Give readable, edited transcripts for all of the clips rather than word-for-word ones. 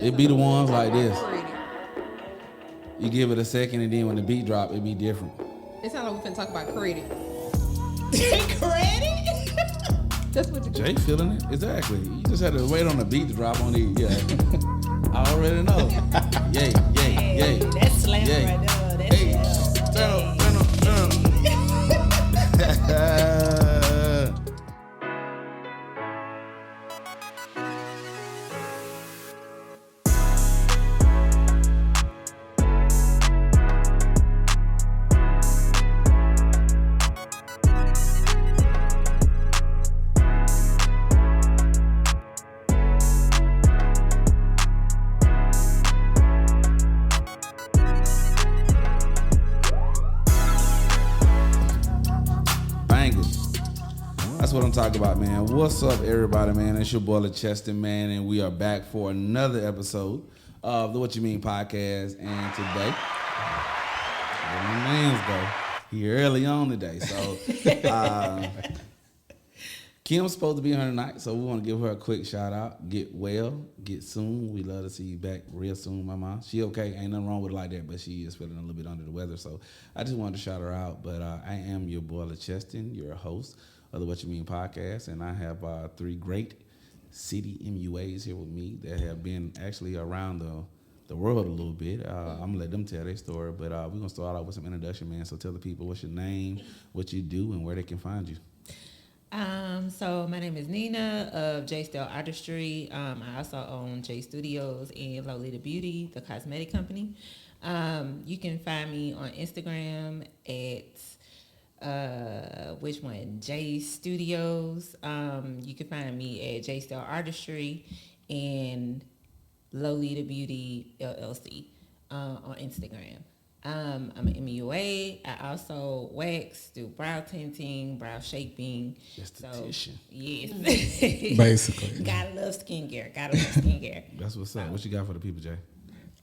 It be the ones like this. You give it a second, and then when the beat drop, it be different. It sounds like we finna talk about credit. Credit? That's what you Jay feeling it? Exactly. You just had to wait on the beat to drop on these. Yeah. I already know. Yay, yay, yay. That's slam Yay. right there. That's Hey, turn up. That's what I'm talking about, man. What's up, everybody, man? It's your boy, Cheston, man, and we are back for another episode of the What You Mean podcast. And today, where my man's go, he early on today. So, Kim's supposed to be on her tonight, so we want to give her a quick shout out. Get well, get soon. We love to see you back real soon, my mom. She okay, ain't nothing wrong with her like that, but she is feeling a little bit under the weather. So I just wanted to shout her out. But I am your boy, Cheston, your host of the What You Mean podcast, and I have three great city MUAs here with me that have been actually around the world a little bit. I'm gonna let them tell their story, but we're gonna start out with some introduction, man. So tell the people what's your name, what you do, and where they can find you. So my name is Nina of J Style Artistry. I also own J Studios and Lolita Beauty, the cosmetic company. You can find me on Instagram at J Studios. You can find me at J Style Artistry and Lolita Beauty LLC on Instagram. I'm an MUA. I also wax, do brow tinting, brow shaping. Esthetician. Yes. Basically. Gotta love skincare. That's what's up. What you got for the people, Jay?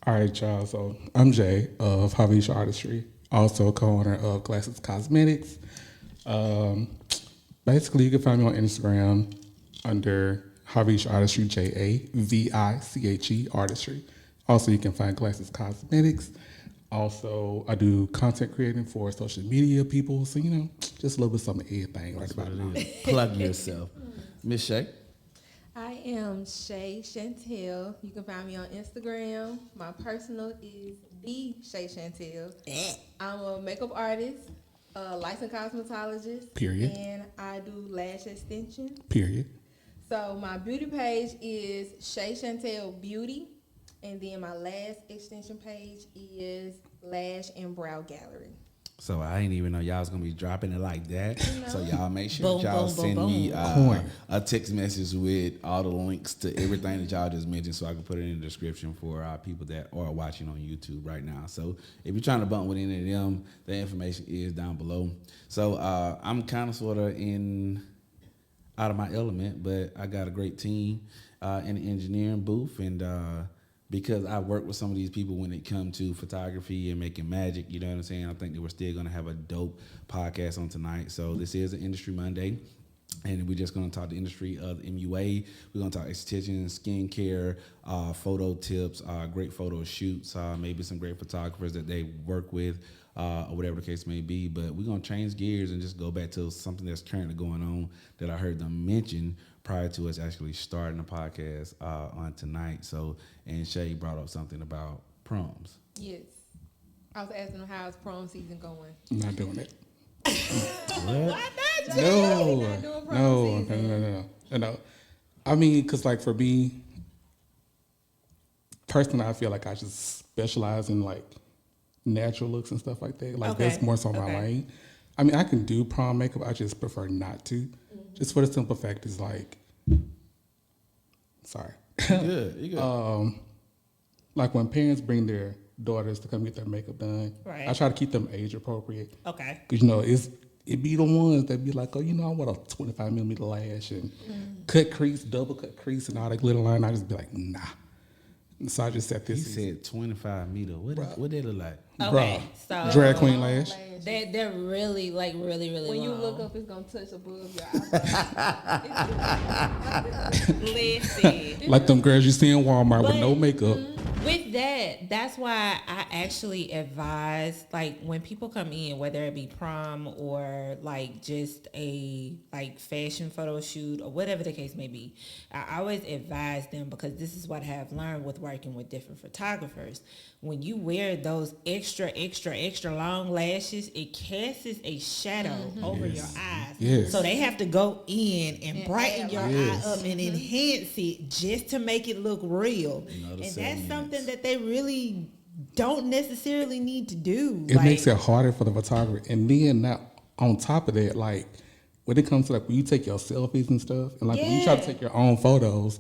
All right, y'all. So I'm Jay of Havish Artistry, also co-owner of Glasses Cosmetics. Basically, you can find me on Instagram under Havish Artistry, JAVICHE Artistry. Also, you can find Glasses Cosmetics. Also, I do content creating for social media people. So, just a little bit of something, everything. That's what it is. Plug yourself. Miss Shay. I am Shay Chantel. You can find me on Instagram. My personal is the Shay Chantel. I'm a makeup artist, a licensed cosmetologist. Period. And I do lash extension. Period. So my beauty page is Shay Chantel Beauty. And then my last extension page is Lash and Brow Gallery. So I didn't even know y'all was gonna be dropping it like that. No. So y'all make sure Boom, y'all boom, send boom, me boom. a text message with all the links to everything that y'all just mentioned, so I can put it in the description for people that are watching on YouTube right now. So if you're trying to bump with any of them, the information is down below. So I'm kind of sort of out of my element, but I got a great team in the engineering booth, and because I work with some of these people when it comes to photography and making magic, you know what I'm saying? I think that we're still going to have a dope podcast on tonight. So this is an Industry Monday, and we're just going to talk the industry of the MUA. We're going to talk esthetician, skincare, photo tips, great photo shoots, maybe some great photographers that they work with, or whatever the case may be. But we're going to change gears and just go back to something that's currently going on that I heard them mention prior to us actually starting the podcast on tonight. So, and Shay brought up something about proms. Yes. I was asking them how's prom season going. I'm not doing it. Why not? No. I mean, because like for me, personally, I feel like I just specialize in like natural looks and stuff like that. Like Okay. that's more so my lane. I mean, I can do prom makeup. I just prefer not to. Just for the simple fact is like, sorry. You good. Like when parents bring their daughters to come get their makeup done, Right. I try to keep them age appropriate. Okay. Because, it be the ones that be like, oh, I want a 25 millimeter lash and cut crease, double cut crease and all that glitter line. I just be like, nah. So I just set He this. said 25 meter. What did it look like? Okay, Bruh, so drag queen lash. they're really like really When you long. look up, it's gonna touch above your eyebrow. Listen. Like them girls you see in Walmart with But- no makeup. With that, that's why I actually advise, like, when people come in, whether it be prom or like just a like fashion photo shoot or whatever the case may be, I always advise them, because this is what I have learned with working with different photographers. When you wear those extra long lashes, it casts a shadow over your eyes. Yes. So they have to go in and And brighten add your light. eye up and enhance it just to make it look real. Another And 7 that's minutes. something that they really don't necessarily need to do. It makes it harder for the photographer. And then now, on top of that, like when it comes to like when you take your selfies and stuff, and like when you try to Yeah. take your own photos,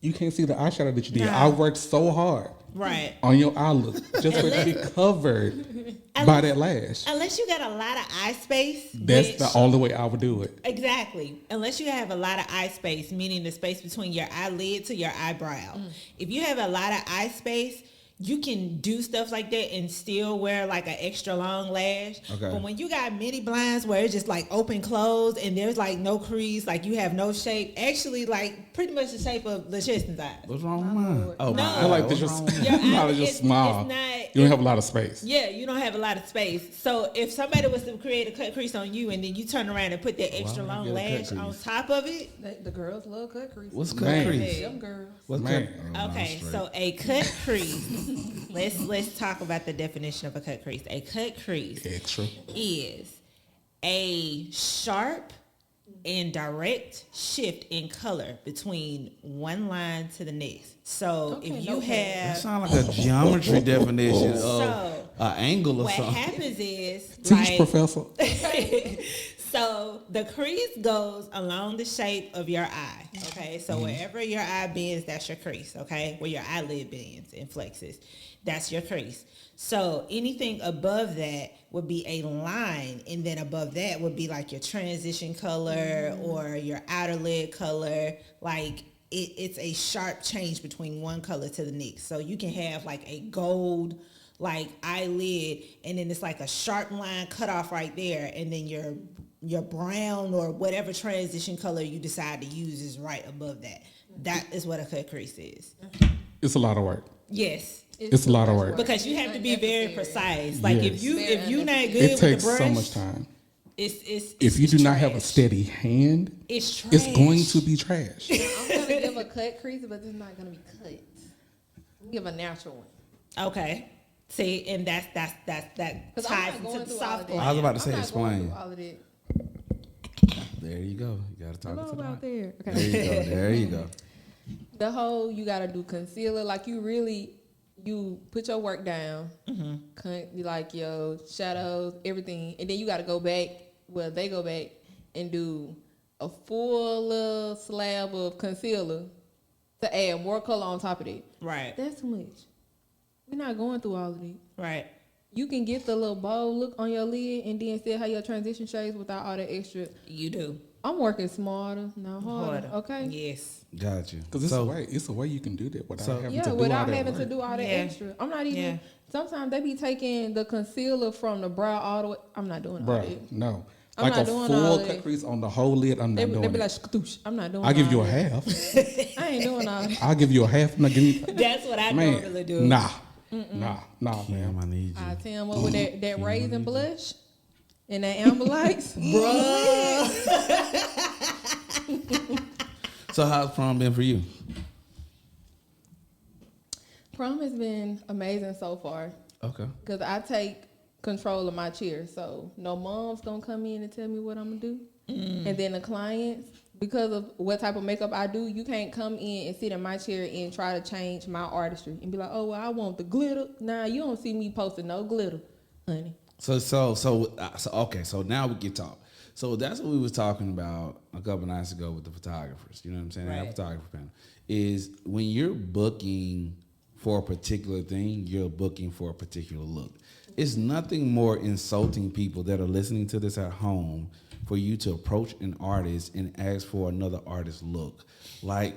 you can't see the eyeshadow that you did. Nah. I worked so hard Right. on your eye look just for it to be covered by that lash. Unless you got a lot of eye space. That's which- the only way I would do it. Exactly. Unless you have a lot of eye space, meaning the space between your eyelid to your eyebrow. If you have a lot of eye space, you can do stuff like that and still wear like an extra long lash. Okay. But when you got mini blinds where it's just like open closed and there's like no crease, like you have no shape, actually like pretty much the shape of LaCheston's eyes. What's wrong with mine? Oh, No. my I like eye. to What's just wrong with Your eye, probably just it's smile. not- You don't have a lot of space. Yeah, you don't have a lot of space. So if somebody was to create a cut crease on you and then you turn around and put that extra would I long get a cut lash on crease? top of it, The girls love cut crease. What's cut Man. crease? Them girls. What's Man. cut? Oh, I'm okay, straight. so a cut crease. let's talk about the definition of a cut crease. A cut crease Extra. is a sharp and direct shift in color between one line to the next. So Okay, if you okay. That have sounds like a geometry definition of So, an angle or what something. happens is Teach, like, professor. so the crease goes along the shape of your eye. Okay, so wherever your eye bends, that's your crease. Okay, where your eyelid bends and flexes, that's your crease. So anything above that would be a line, and then above that would be like your transition color or your outer lid color. Like it's a sharp change between one color to the next. So you can have like a gold like eyelid, and then it's like a sharp line cut off right there, and then your brown or whatever transition color you decide to use is right above that. That is what a cut crease is. It's a lot of work. Yes, It's a lot of work. because you have to be very precise. Like if Yes. you not good It with takes the brush, so much time. it's If you it's do not have a trash. steady hand, it's trash. it's going to be trash. I'm gonna give a cut crease, but it's not gonna be cut. Give a natural one. Okay. See, and that 'Cause I'm ties not into going the through soft all of that. I was about to say I'm not going explain. through all of that. There you go. You gotta talk Hello to the out mic. there. There Okay. you go. There you go. The whole you gotta do concealer. Like you put your work down, you like your shadows, everything, and then you gotta go back. Well, they go back and do a full little slab of concealer to add more color on top of it. Right. That's too much. We're not going through all of it. Right. You can get the little bold look on your lid and then still have your transition shades without all that extra. You do. I'm working smarter, not harder. Okay. Yes. Got you. Because it's a way you can do that without So- having Yeah, to do all without that having work. to do all that Yeah. extra. I'm not even. Yeah. Sometimes they be taking the concealer from the brow all the way. I'm not doing all Bruh, that. no. I'm Like not a doing all full that. cut crease on the whole lid, I'm They not be doing like, it. "Skadoosh." I'm not doing. I'll give all you a that. half. I ain't doing all that. I'll give you a half. I'm not giving you. That's what I Man, normally do. nah, man. Damn, I need you. I tell them what with that raisin blush and that amber lights. So how's prom been for you? Prom has been amazing so far Okay. because I take control of my chair. So no mom's gonna come in and tell me what I'm gonna do, and then the clients, because of what type of makeup I do, you can't come in and sit in my chair and try to change my artistry and be like, oh, well, I want the glitter. Nah, you don't see me posting no glitter, honey. So okay. So now we can talk. So that's what we was talking about a couple nights ago with the photographers. You know what I'm saying? Our Right. photographer panel is when you're booking for a particular thing, you're booking for a particular look. It's nothing more insulting, people that are listening to this at home, for you to approach an artist and ask for another artist's look. Like,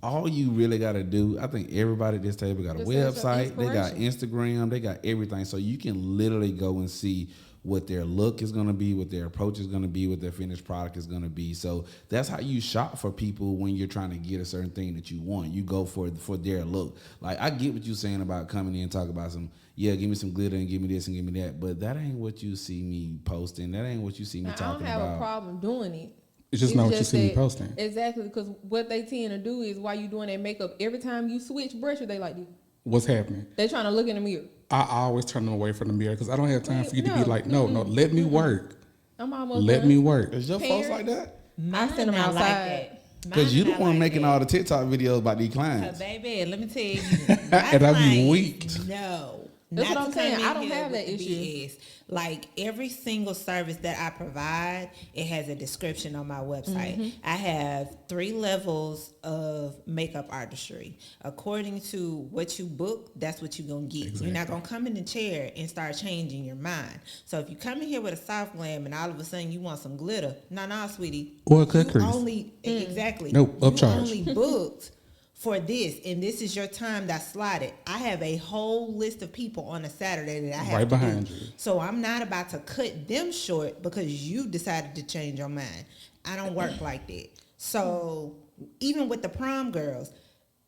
all you really got to do, I think everybody at this table got a Just search up website, they got inspiration. Instagram, they got everything. So you can literally go and see what their look is going to be, what their approach is going to be, what their finished product is going to be. So that's how you shop for people when you're trying to get a certain thing that you want. You go for their look. Like, I get what you're saying about coming in and talk about give me some glitter and give me this and give me that. But that ain't what you see me posting. That ain't what you see me Now, I talking don't have about. a problem doing it. It's just not what you just see me that- posting. Exactly, because what they tend to do is while you doing that makeup, every time you switch brushes, they like this. What's happening? They trying to look in the mirror. I always turn them away from the mirror because I don't have time Wait, for you to be no. like, no, let me work. I'm almost Let done. me work. Is your Parents- folks like that? I send them not outside. Because you the Mine one not making that. all the TikTok videos about these clients. Baby, let me tell you. And I be clients, weak. No. That's not what I'm to come saying. in I don't here have with that the issue. BS. Like every single service that I provide, it has a description on my website. Mm-hmm. I have 3 levels of makeup artistry. According to what you book, that's what you're going to get. You're not going to come in the chair and start changing your mind. So if you come in here with a soft glam and all of a sudden you want some glitter, no, sweetie. Or a cut You crease. only, exactly. Nope, You upcharge. only booked for this, and this is your time that's slotted. I have a whole list of people on a Saturday that I have Right to behind do. you. So I'm not about to cut them short because you decided to change your mind. I don't work like that. So even with the prom girls,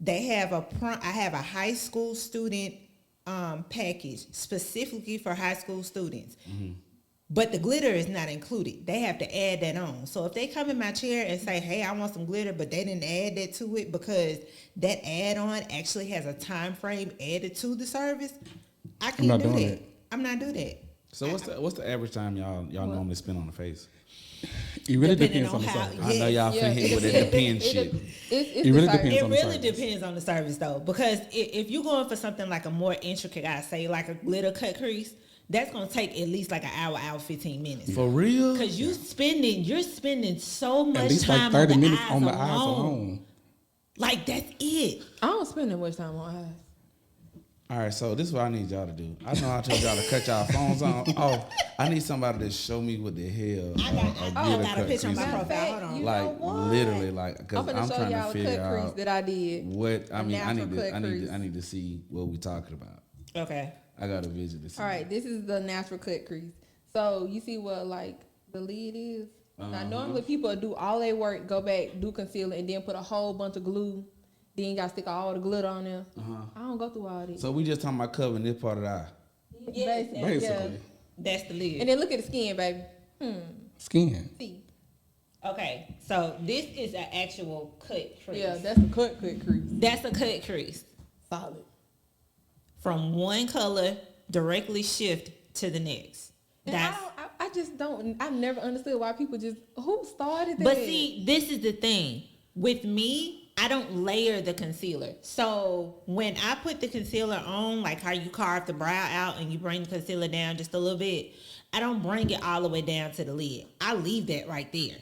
they have I have a high school student package specifically for high school students. But the glitter is not included. They have to add that on. So if they come in my chair and say, hey, I want some glitter, but they didn't add that to it because that add-on actually has a time frame added to the service, I can't not do doing that. it. I'm not doing that. So what's the average time y'all normally spend on the face? It really Depending depends on the on how- service. I know y'all Yeah, finna hit with that depend shit. It's It the really service. depends It on the really service. depends on the service though, because if you're going for something like a more intricate, I say like a glitter cut crease, that's gonna take at least like an hour 15 minutes. For real? Because you're spending so much At least time like 30 on the minutes eyes on the alone. eyes alone. Like that's it. I don't spend that much time on eyes. All right, so this is what I need y'all to do. I know I told y'all to cut y'all phones on. Oh, I need somebody to show me what the hell. I got a picture on my crease is. profile. Hold on. You Like know what? literally, like I'm because finna I'm show trying to y'all a figure cut crease out that I did. what I mean. natural cut crease. I need to see what we talking about. Okay. I got to visit this. All right, this is the natural cut crease. So you see what like the lid is? Now normally people do all their work, go back, do concealer, and then put a whole bunch of glue. Then you got to stick all the glitter on there. I don't go through all this. So we just talking about covering this part of the eye. Basically. Basically. That's the lid. And then look at the skin, baby. Skin. See. Okay. So this is an actual cut crease. Yeah, that's the cut crease. That's a cut crease. Solid. From one color directly shift to the next. And That's I just don't. I never understood why people just who started that. But see, this is the thing. With me, I don't layer the concealer. So when I put the concealer on, like how you carve the brow out and you bring the concealer down just a little bit, I don't bring it all the way down to the lid. I leave that right there.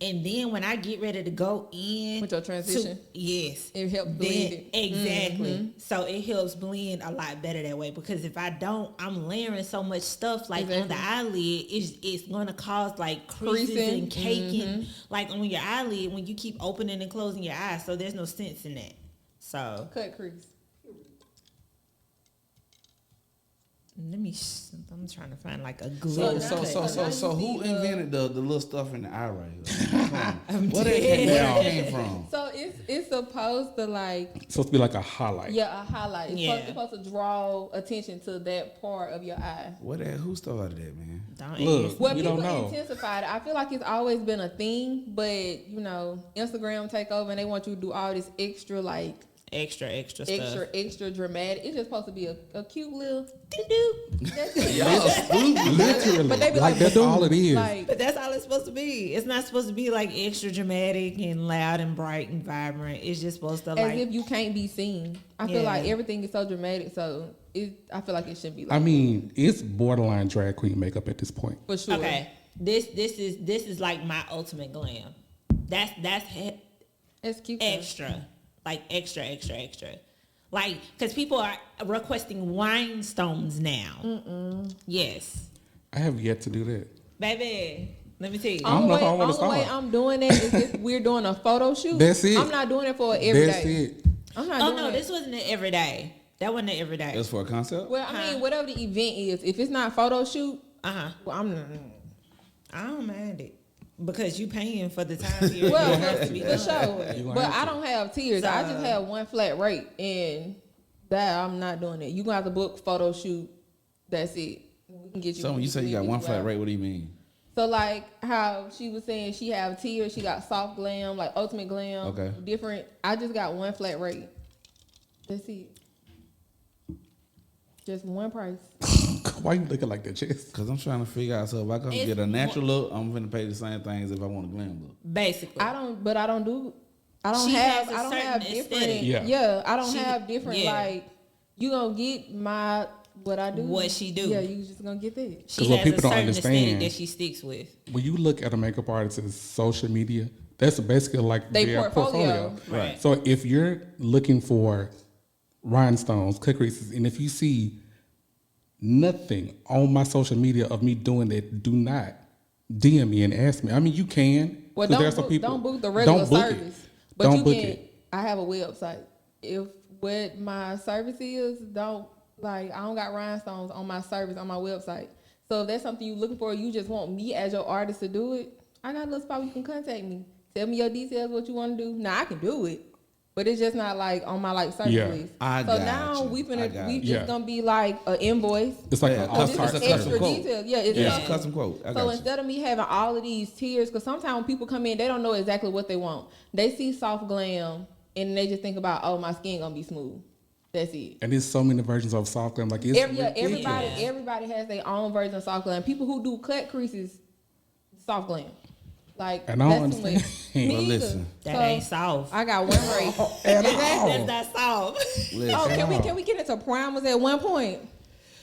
And then when I get ready to go in With your transition? yes, It helps then- blend it. exactly. So it helps blend a lot better that way, because if I don't, I'm layering so much stuff like on the eyelid, it's gonna cause like creases Creasing. and caking like on your eyelid when you keep opening and closing your eyes. So there's no sense in that. So cut crease. I'm trying to find like a glitter. So who invented the little stuff in the eye right here? Where dead. that came from? So it's supposed to like Supposed to be like a highlight. a highlight. It's Yeah. supposed to draw attention to that part of your eye. Who started that, man? Don't Look. ask. Well, We people don't know. intensified it. I feel like it's always been a thing, but Instagram take over and they want you to do all this extra like extra stuff. extra dramatic. It's just supposed to be a cute little Doo-doo. that's it. Y'all stupid. Literally. But they be like like, that's all it is. Like But that's all it's supposed to be. It's not supposed to be like extra dramatic and loud and bright and vibrant. It's just supposed to as like if you can't be seen. I feel Yeah. like everything is so dramatic, so I feel like it shouldn't be like I mean, it's borderline drag queen makeup at this point. for sure. okay. This is like my ultimate glam. That's It's cute. though. extra. Like extra. Like, because people are requesting rhinestones now. Yes. I have yet to do that. Baby, Let me tell you. I don't know if I wanna Only way start. I'm doing that is if we're doing a photo shoot. That's it. I'm not doing it for every That's day. it. I'm not Oh doing no, it. this wasn't an everyday. That wasn't an everyday. That's for a concept. Well, I mean, whatever the event is, if it's not photo shoot, well, I'm not. I don't mind it because you paying for the time period. Well, it has to be for done. sure. You gonna But have I to. don't have tiers. So- I just have one flat rate, and that I'm not doing it. You gonna have to book photo shoot. That's it. We can get you. So when you say you got one flat rate, what do you mean? So like how she was saying, she have tiers. She got soft glam, like ultimate glam. Okay. Different. I just got one flat rate. That's it. Just one price. Why you looking like that, Chess? Because I'm trying to figure out. So if I come It's get a natural look, I'm going to pay the same thing as if I want a glam look. Basically. I don't She have has a I don't certain have different aesthetic. Yeah. I don't She- have different yeah. like you gonna get my what I do. What she do. Yeah, you just gonna get that. She 'Cause what has a people don't certain aesthetic understand- that she sticks with. When you look at a makeup artist's social media, that's basically like They their portfolio. Right. So if you're looking for rhinestones, cut creases, and if you see nothing on my social media of me doing that, do not DM me and ask me. I mean, you can. Well, 'cause don't there are some book, people- don't book the regular don't book service. It. But Don't you book can. it. I have a website. If what my service is, don't like I don't got rhinestones on my service on my website. So if that's something you're looking for, you just want me as your artist to do it. I got a little spot where you can contact me. Tell me your details, what you want to do. Now I can do it, but it's just not like on my like service Yeah. list. I So got now you. we I finna got we you. just Yeah. gonna be like an invoice. It's like Yeah, a Oh, this custom- is it's a custom extra quote. details. Yeah, it's Yeah, custom. it's a custom quote. I So got you. instead of me having all of these tiers, because sometimes when people come in, they don't know exactly what they want. They see soft glam and they just think about, oh, my skin gonna be smooth. That's it. And there's so many versions of soft glam. Like it's Everybody ridiculous. has their own version of soft glam. People who do cut creases, soft glam. Like And I don't that's too understand. much. Me Well, either. listen. That So, ain't soft. I got one rate. At That's all. not soft. Listen, Oh, can we get into primers at one point?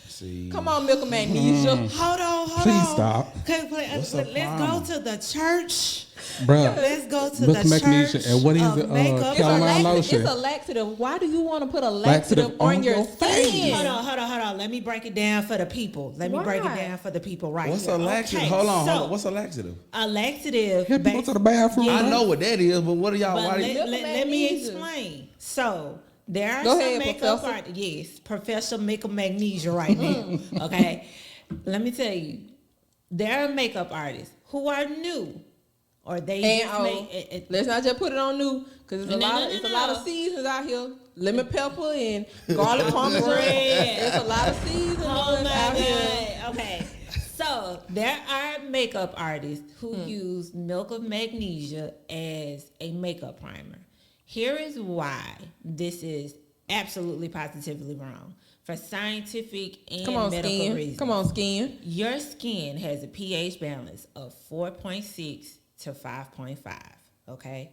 see. Come on, Milk and Magnesia. Hold on. Please stop. What's a Let's primer? go to the church. Bruh. Let's go to Milk the and magnesia. church. And what is of it? makeup. It's a, Calamine lotion. it's a laxative. Why do you want to put a Laxative laxative on your face. skin? Hold on. Let me break it down for the people. Let me break it Why? down for the people right What's here. a laxative? Okay, Hold on. so What's a laxative? a laxative? Help you go to the bathroom. Yeah. I know what that is, but what are y'all? But Why do you? let me Magnesia. explain. So there are Go some ahead, makeup Professor. artists. Yes, Professor Makeup Magnesia right now. Okay, let me tell you, there are makeup artists who are new, or they And just make. let's not just put it on new, because it's a No, lot. no, It's no, a lot no. of seasons out here. Lemon pepper and garlic pomegranate. Bread. There's a lot of seasons Oh my out here. God. Okay. So there are makeup artists who use Milk of Magnesia as a makeup primer. Here is why this is absolutely positively wrong. For scientific and Come on, medical skin. reasons. Come on, skin. Your skin has a pH balance of 4.6 to 5.5. Okay.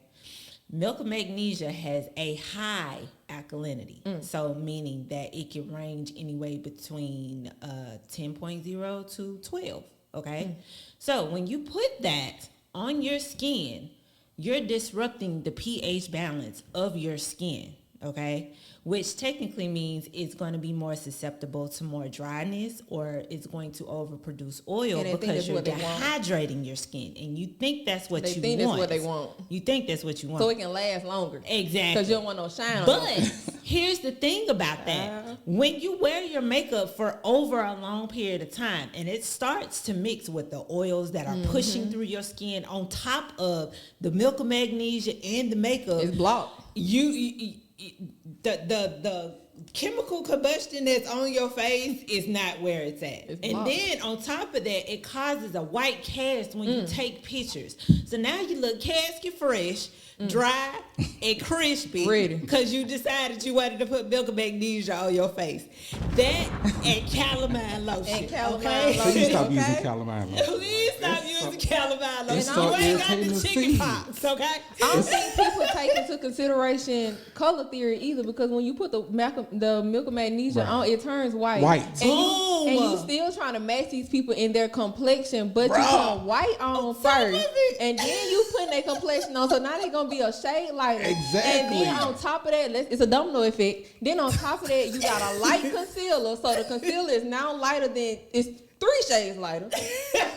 Milk of Magnesia has a high alkalinity, so meaning that it can range anywhere between 10.0 to 12. Okay, so when you put that on your skin, you're disrupting the pH balance of your skin. Okay, which technically means it's going to be more susceptible to more dryness, or it's going to overproduce oil And they think because that's you're what they want. dehydrating your skin, and you think that's what They you think want. that's what they want. You think that's what you want. So it can last longer. Exactly. Because you don't want no shine on your But face. here's the thing about that. When you wear your makeup for over a long period of time and it starts to mix with the oils that are Mm-hmm. pushing through your skin on top of the Milk of Magnesia and the makeup, It's blocked. you the chemical combustion that's on your face is not where it's at. It's and blocked. then on top of that, it causes a white cast when you take pictures. So now you look casket fresh, dry, and crispy. Ready. Because you decided you wanted to put Milk of Magnesia on your face. That and calamine lotion. And calamine okay? lotion. Please stop Okay. using calamine lotion. Please stop using calamine it's lotion. so You ain't got irritating the to chicken see. pox, okay? I don't think people take into consideration color theory either, because when you put the Milk of Magnesia Right. on, it turns white. White. And you Boom. still trying to match these people in their complexion, but you Bruh. put white on first, and then you putting their complexion on, so now they're gonna be a shade lighter. Exactly. And then on top of that, it's a domino effect. Then on top of that, you got a light concealer, so the concealer is now lighter than it's 3 shades lighter.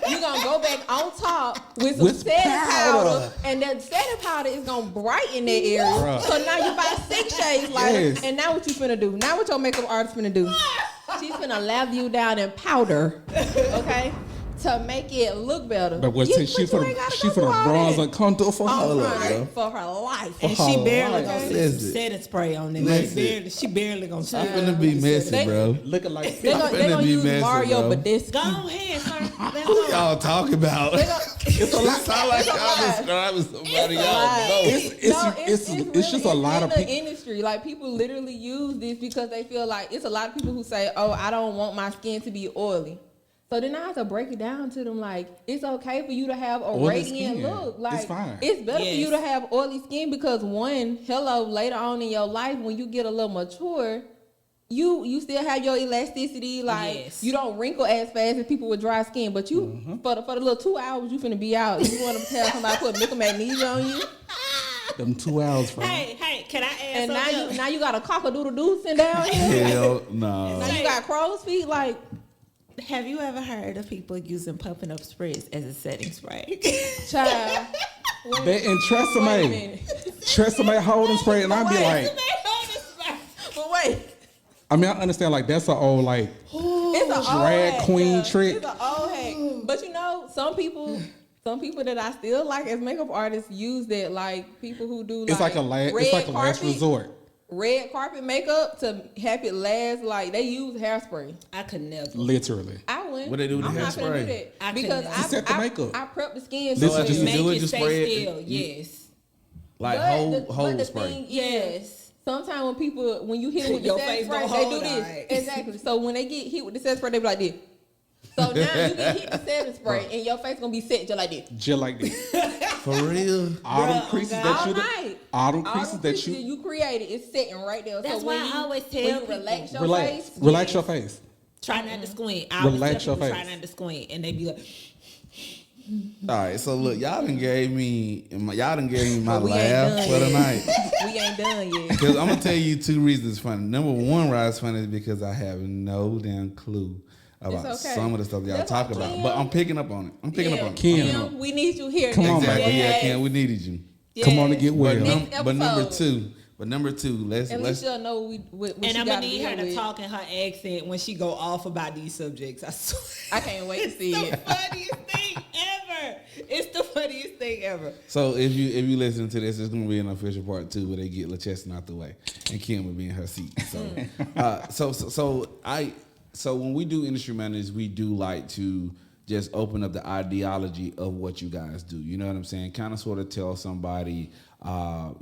You're gonna go back on top with some setting powder, and that setting powder is gonna brighten that area. Bruh. So now you buy 6 shades lighter, Yes. and now what you finna do? Now what your makeup artist finna do? She's finna lather you down in powder, okay, to make it look better. But what she you for ain't the gotta she go for the through all bronze that. and contour for On her. her, for her life. And For she her barely life. gonna Listen. put setting spray on it. Listen. She barely gonna I'm set finna be messy, They- bro. Looking like They're finna gonna be use messy, Mario bro. Badescu. Go ahead, sir. Let's Who go. y'all talking about? They gonna- It's a lot. Sound like It's a y'all lie. describing somebody It's a y'all lie. know. It's just a lot of in the people. industry. Like people literally use this because they feel like it's a lot of people who say, "Oh, I don't want my skin to be oily." So then I have to break it down to them like it's okay for you to have a Oily radiant skin. look. Like It's fine. it's better for Yes. you to have oily skin because later on in your life when you get a little mature. You still have your elasticity, like Yes. you don't wrinkle as fast as people with dry skin. But you Mm-hmm. for the little 2 hours you finna be out. You want to tell somebody to put nickel magnesia on you, them 2 hours from. Hey, can I add and something? now you got a cock-a-doodle-doo sitting down here. Hell no. Now you got crow's feet, like Have you ever heard of people using pumping up spritz as a setting spray? child. That and Wait a Tresemme. minute. Tresemme holding spray, and I'd be like, But wait, I mean, I understand like that's an old like it's an old drag hack, queen yeah. trick. It's an old hack. But you know, some people that I still like as makeup artists use that. Like people who do It's like a last resort. Red carpet makeup to have it last. Like they use hairspray. I could never. Literally. I wouldn't. What they do with I'm the not gonna do hairspray? that I because couldn't. I, To set the I, makeup. I prep the skin. So so I just well. Make do it, it just stay spray it. still. Yes. Like whole the spray. thing is, sometimes when you hit it with the Your set face spray, don't they do hold, this. alright. Exactly. So when they get hit with the set spray, they be like this. So now you get hit the setting spray, and your face gonna be set just like this. Just like this. For real. All them Bruh, creases okay. that All you night. all them All creases the that creases you created is sitting right there. That's so why when I always when tell you people, relax your relax. face. Relax your face. Try not to squint. I Relax always tell your people face. try not to squint, and they be like, All right, so look, y'all done gave me my But we ain't laugh done for the yet. night. We ain't done yet. Because I'm gonna tell you 2 reasons it's funny. Number one, why it's funny is because I have no damn clue about It's okay. some of the stuff y'all That's talk why about. Kim- But I'm picking up on it. I'm picking up on it. Kim. We need you here. Come on, next Exactly. baby. Yeah, Yes. Ken, we needed you. Come on to get Yes. well. But number episode. two, let's At least you'll know what and she I'm gonna gotta need deal her to with. talk in her accent when she go off about these subjects. I swear. I can't wait to see The it. funniest thing ever. It's the funniest thing ever. So if you listen to this, it's gonna be an official part 2 where they get LaCheston out the way and Kim will be in her seat. So so when we do industry managers, we do like to just open up the ideology of what you guys do. You know what I'm saying? Kind of sort of tell somebody, a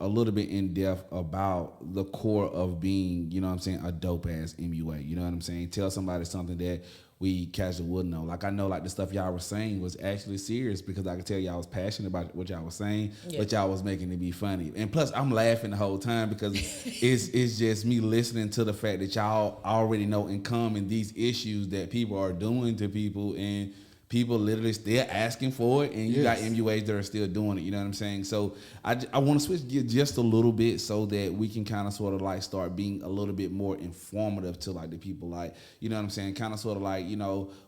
little bit in depth about the core of being, you know what I'm saying, a dope ass MUA. You know what I'm saying? Tell somebody something that we casually wouldn't know. Like I know like the stuff y'all were saying was actually serious because I could tell y'all was passionate about what y'all was saying, but y'all was making it be funny. And plus I'm laughing the whole time because it's just me listening to the fact that y'all already know in common these issues that people are doing to people and people literally still asking for it, and you got MUAs that are still doing it. You know what I'm saying? So I want to switch gears just a little bit so that we can kind of sort of like start being a little bit more informative to like the people, like, you know what I'm saying? Kind of sort of like,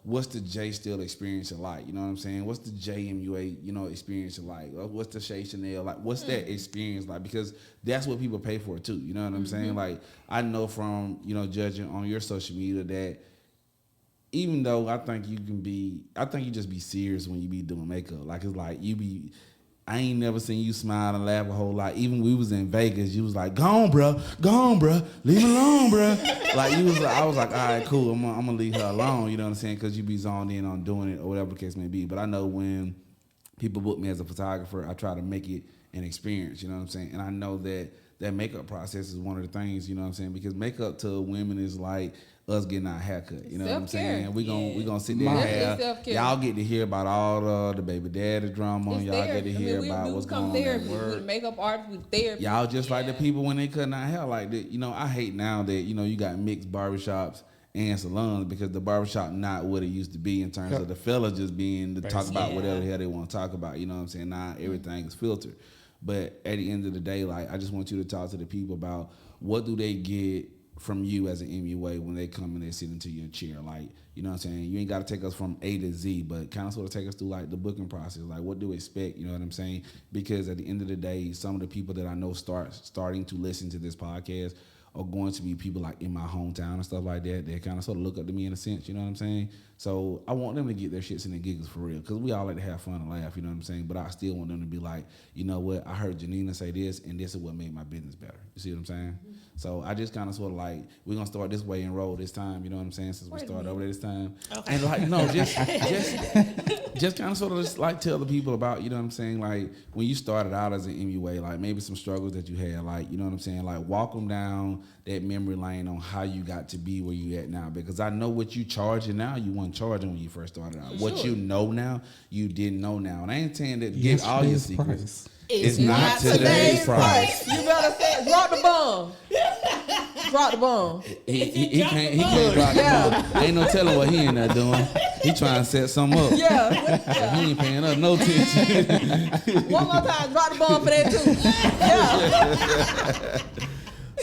what's the J Still experience like? You know what I'm saying? What's the JMUA, experience like? What's the Shay Chanel like? What's that experience like? Because that's what people pay for too. You know what I'm saying? Like I know from, judging on your social media that even though I think you just be serious when you be doing makeup. Like it's like I ain't never seen you smile and laugh a whole lot. Even we was in Vegas, you was like, go on, bro, leave me alone, bro. Like I was like, all right, cool, I'm gonna leave her alone. You know what I'm saying? Because you be zoned in on doing it or whatever the case may be. But I know when people book me as a photographer, I try to make it an experience. You know what I'm saying? And I know that makeup process is one of the things. You know what I'm saying? Because makeup to women is like us getting our haircut. You know what I'm saying? We gonna sit there and have self-care. y'all get to hear about all the baby daddy drama. It's y'all get therapy. to hear we about what's become going on at therapists. work. With makeup artists, with therapy. Y'all just like the people when they cutting our hair like that. I hate now that you got mixed barbershops and salons because the barbershop not what it used to be in terms of the fella just being to talk about whatever the hell they want to talk about. You know what I'm saying? Now everything is filtered. But at the end of the day, like I just want you to talk to the people about what do they get from you as an MUA when they come and they sit into your chair? Like, you know what I'm saying? You ain't got to take us from A to Z, but kind of sort of take us through like the booking process. Like, what do we expect? You know what I'm saying? Because at the end of the day, some of the people that I know starting to listen to this podcast are going to be people like in my hometown and stuff like that. They kind of sort of look up to me in a sense, you know what I'm saying? So I want them to get their shits and their giggles for real, because we all like to have fun and laugh, you know what I'm saying? But I still want them to be like, you know what, I heard Janina say this, and this is what made my business better. You see what I'm saying? Mm-hmm. So I just kind of sort of like, we're going to start this way and roll this time, you know what I'm saying, since we started over there this time. Okay. And like, no, just kind of sort of just like tell the people about, you know what I'm saying, like when you started out as an MUA, like maybe some struggles that you had, like, you know what I'm saying, like walk them down that memory lane on how you got to be where you at now, because I know what you charging now, you weren't charging when you first started out. What you know now, you didn't know now. And I ain't saying that get all your secrets. It's not today's price. You better say, drop the bomb. Drop the bomb. He can't drop the bomb. Ain't no telling what he in there doing. He trying to set something up. Yeah. He ain't paying us no attention. One more time, drop the bomb for that too. Yeah.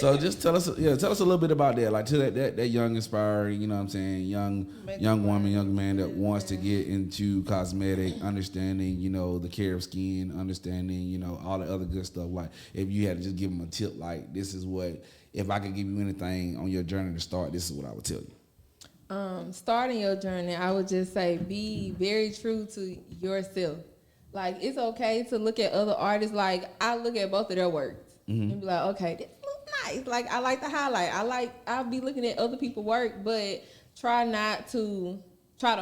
So just tell us a little bit about that, like to that young inspiring, you know what I'm saying, young woman, young man that wants to get into cosmetic, understanding, you know, the care of skin, understanding, you know, all the other good stuff. Like if you had to just give them a tip, like this is what, if I could give you anything on your journey to start, this is what I would tell you. Starting your journey, I would just say be very true to yourself. Like it's okay to look at other artists. Like I look at both of their works and be like, okay, this looks nice. Like I like the highlight. I'll be looking at other people's work, but try not to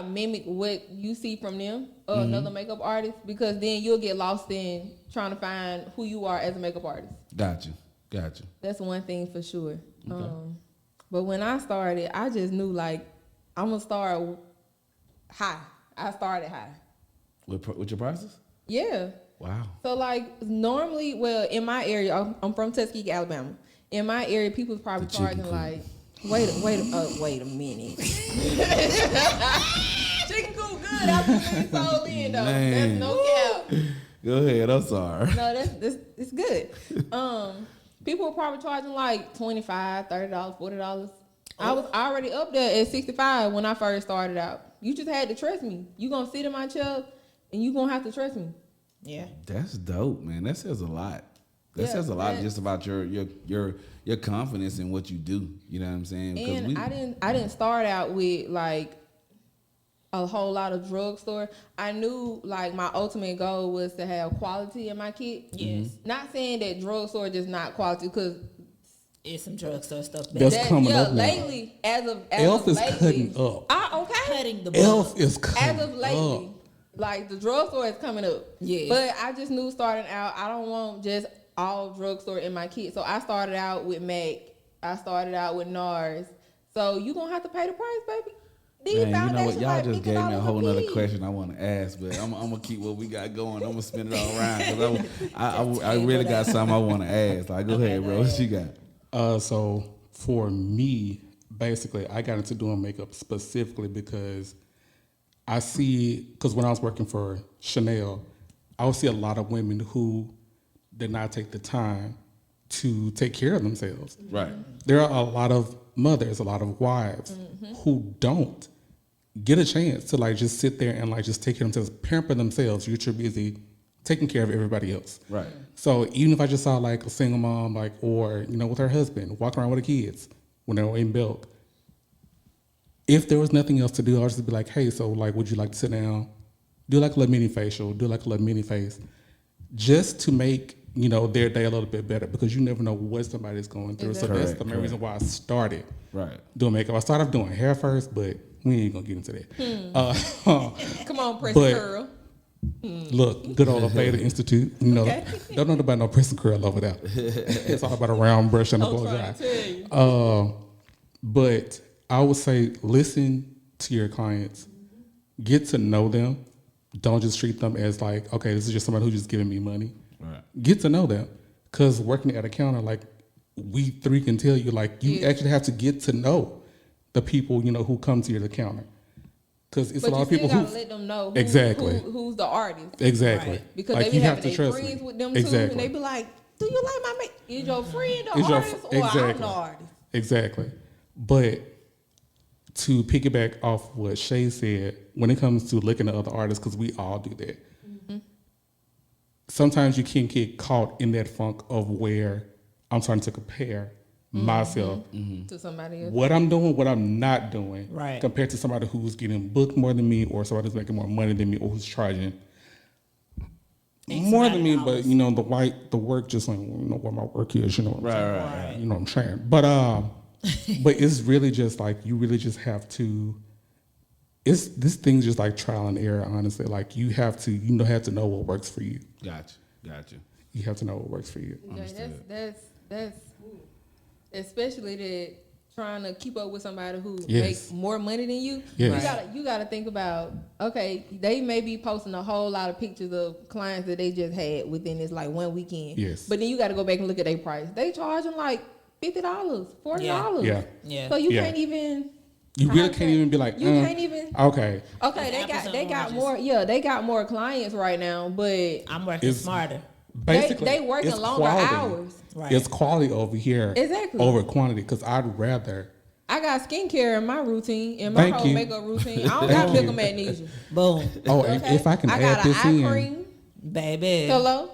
mimic what you see from them or another makeup artist, because then you'll get lost in trying to find who you are as a makeup artist. Gotcha. That's one thing for sure. Okay. But when I started, I just knew like I'm gonna start high. I started high. With your prices? Yeah. Wow. So like normally, well, in my area, I'm from Tuskegee, Alabama. In my area, people's probably charging like, wait a minute. Chicken coop good. I put it sold in though. Man. That's no cap. Go ahead. I'm sorry. No, it's good. People were probably charging like $25, $30, $40. I was already up there at 65 when I first started out. You just had to trust me. You gonna sit in my chair and you gonna have to trust me. Yeah. That's dope, man. That says a lot. That says a lot just about your confidence in what you do. You know what I'm saying? And I didn't start out with like a whole lot of drugstore. I knew like my ultimate goal was to have quality in my kit. Yes. Not saying that drugstore is just not quality, because It's some drugstore stuff. That's coming up now. Lately, as of Elf is lately, cutting up. Cutting the Elf is cutting as of lately, up. like the drugstore is coming up. Yeah. But I just knew starting out, I don't want just all drugstore in my kit. So I started out with MAC. I started out with NARS. So you gonna have to pay the price, baby. Man, you know what? Y'all just gave me a whole nother question I want to ask, but I'm gonna keep what we got going. I'm gonna spin it all around because I really got something I want to ask. Like, go ahead, bro. What you got? So for me, basically, I got into doing makeup specifically because because when I was working for Chanel, I would see a lot of women who did not take the time to take care of themselves. Right. There are a lot of mothers, a lot of wives who don't get a chance to like just sit there and like just take care of themselves, pamper themselves. You're too busy taking care of everybody else. Right. So even if I just saw like a single mom, like, or, you know, with her husband, walking around with the kids when they were in milk, if there was nothing else to do, I would just be like, hey, so like, would you like to sit down, do like a little mini facial, do like a little mini face, just to make, you know, their day a little bit better, because you never know what somebody's going through. Exactly. So that's the main reason why I started doing makeup. I started off doing hair first, but we ain't gonna get into that. Come on, press and curl. Look, good old Beta Institute. You know, don't know about no press and curl over there. It's all about a round brush and a blow dry. But I would say listen to your clients, get to know them. Don't just treat them as like, okay, this is just somebody who's just giving me money. Right. Get to know them, because working at a counter, like we three can tell you, like you actually have to get to know the people, you know, who come to your counter. Because it's a lot of people who let them know who's the artist. Exactly. Right. Because like, they be you having have to their trust friends me. with them too, and they be like, "Do you like my makeup? Is your friend the Is your artist or I'm exactly. the artist?" Exactly. But to piggyback off what Shay said, when it comes to looking at other artists, because we all do that, sometimes you can get caught in that funk of where I'm trying to compare myself, To somebody else. what I'm doing, what I'm not doing, Right. compared to somebody who's getting booked more than me, or somebody who's making more money than me, or who's charging more than me. But you know, the work just like, you know what my work is, you know what I'm saying? Right. You know what I'm saying? But it's really just like you really just have to. This thing's just like trial and error, honestly. Like you have to know what works for you. Gotcha. You have to know what works for you. Yeah, that's especially that trying to keep up with somebody who Yes. makes more money than you. Yes. You gotta think about, okay, they may be posting a whole lot of pictures of clients that they just had within this like one weekend. Yes. But then you gotta go back and look at their price. They charging like $50, $40. Yeah. Yeah. So you Yeah. can't even. You how really to can't say- even be like, you can't even. okay. Okay, they got more. Yeah, they got more clients right now, but I'm working It's- smarter. Basically, they working it's longer quality. hours. Right. It's quality over here, Exactly. over quantity. Because I'd rather. I got skincare in my routine, in my Thank whole you. makeup routine. I don't Thank got you. liquor magnesia. Boom. Oh, Okay? if I can I add got an this eye in, cream. Baby. Hello.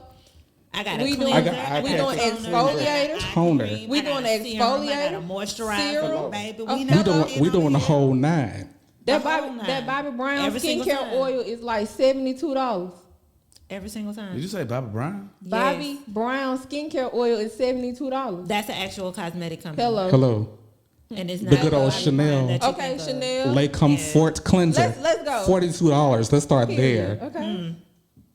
I got a We doing- cleanser. I got we eye doing patches. exfoliator. Toner. We We doing doing the serum. I got a exfoliator, moisturizer, serum. baby. Okay. we doing the whole nine. That The whole Bobby Brown Every single skincare time. oil is like $72. every single Did time. you say Bobby Brown? Bobby Brown skincare oil is $72. That's an actual cosmetic company. Hello. And it's The not good old Bobbi Chanel. Brown that you Okay, think of. Chanel. Lake Comfort cleanser. Let's go. $42. Let's start Period. there. Okay.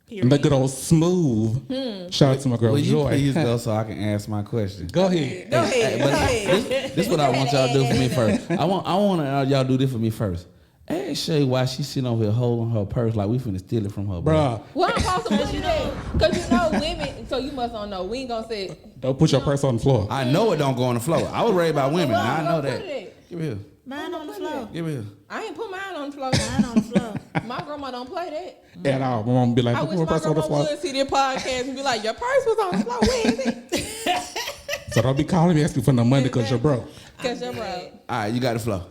Period. And the good old smooth. Shout out to my girl Will you Joy. please go so I can ask my question? Go ahead. Go ahead. Go ahead. This is what I want y'all to do for me first. I want y'all to do this for me first. Ask Shay why she sitting over here holding her purse like we finna steal it from her. Bro. Bruh, Well, I'm supposed to put it there. Because you know women, so you must don't know. We ain't going to say it. don't put your purse on the floor. I know it don't go on the floor. I was raised by women. Well, Now I know put that. it. Give me here. Mine on the floor. Give me here. I ain't put mine on the floor. Mine on the floor. My grandma don't play that. At all. My mom be like, I put wish your my purse on the grandma floor. would see this podcast and be like, your purse was on the floor. Where is it? So don't be calling me asking for no money because you're broke. Because you're broke. All right, you got the floor.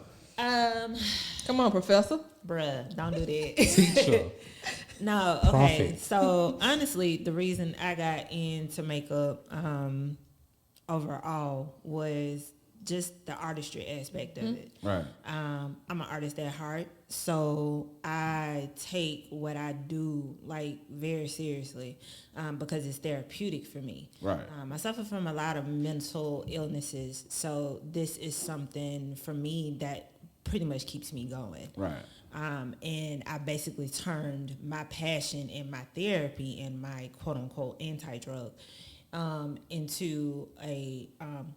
Come on, professor. Bruh, don't do that. Teacher. No, okay. Profit. So honestly, the reason I got into makeup overall was just the artistry aspect of it. Right. I'm an artist at heart, so I take what I do like very seriously because it's therapeutic for me. Right. I suffer from a lot of mental illnesses, so this is something for me that pretty much keeps me going. Right. And I basically turned my passion and my therapy and my quote unquote anti-drug into a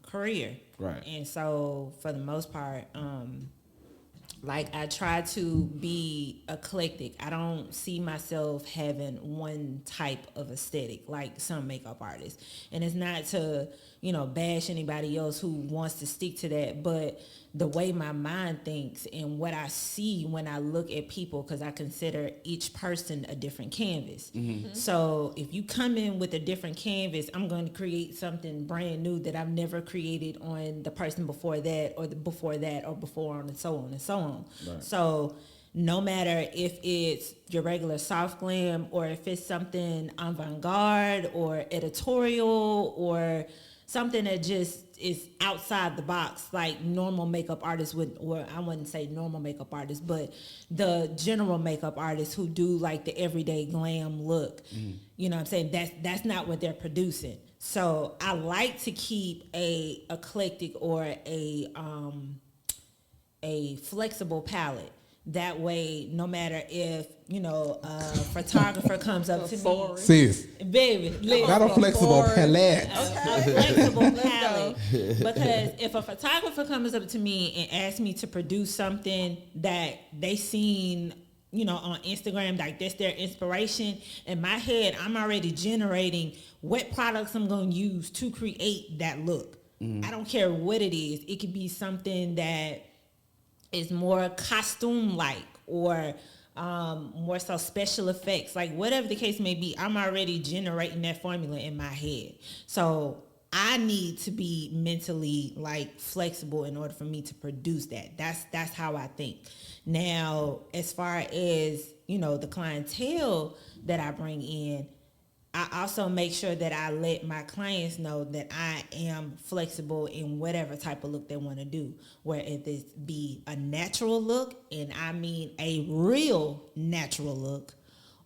career. Right. And so for the most part, like I try to be eclectic. I don't see myself having one type of aesthetic like some makeup artists. And it's not to, bash anybody else who wants to stick to that, but the way my mind thinks and what I see when I look at people, because I consider each person a different canvas. Mm-hmm. So if you come in with a different canvas, I'm going to create something brand new that I've never created on the person before that or before on and so on and so on. Right. So no matter if it's your regular soft glam or if it's something avant-garde or editorial or something that just is outside the box, like normal makeup artists would, or I wouldn't say normal makeup artists, but the general makeup artists who do like the everyday glam look. You know what I'm saying? That's not what they're producing. So I like to keep a eclectic or a flexible palette. That way, no matter if, a photographer comes up to me, Sis, baby, listen, not a flexible palette. a flexible palette. Because if a photographer comes up to me and asks me to produce something that they seen, on Instagram, like that's their inspiration, in my head, I'm already generating what products I'm going to use to create that look. I don't care what it is. It could be something that is more costume-like or more so special effects, like whatever the case may be. I'm already generating that formula in my head. So I need to be mentally like flexible in order for me to produce that. That's how I think. Now, as far as, you know, the clientele that I bring in, I also make sure that I let my clients know that I am flexible in whatever type of look they want to do. Where if it be a natural look, and I mean a real natural look,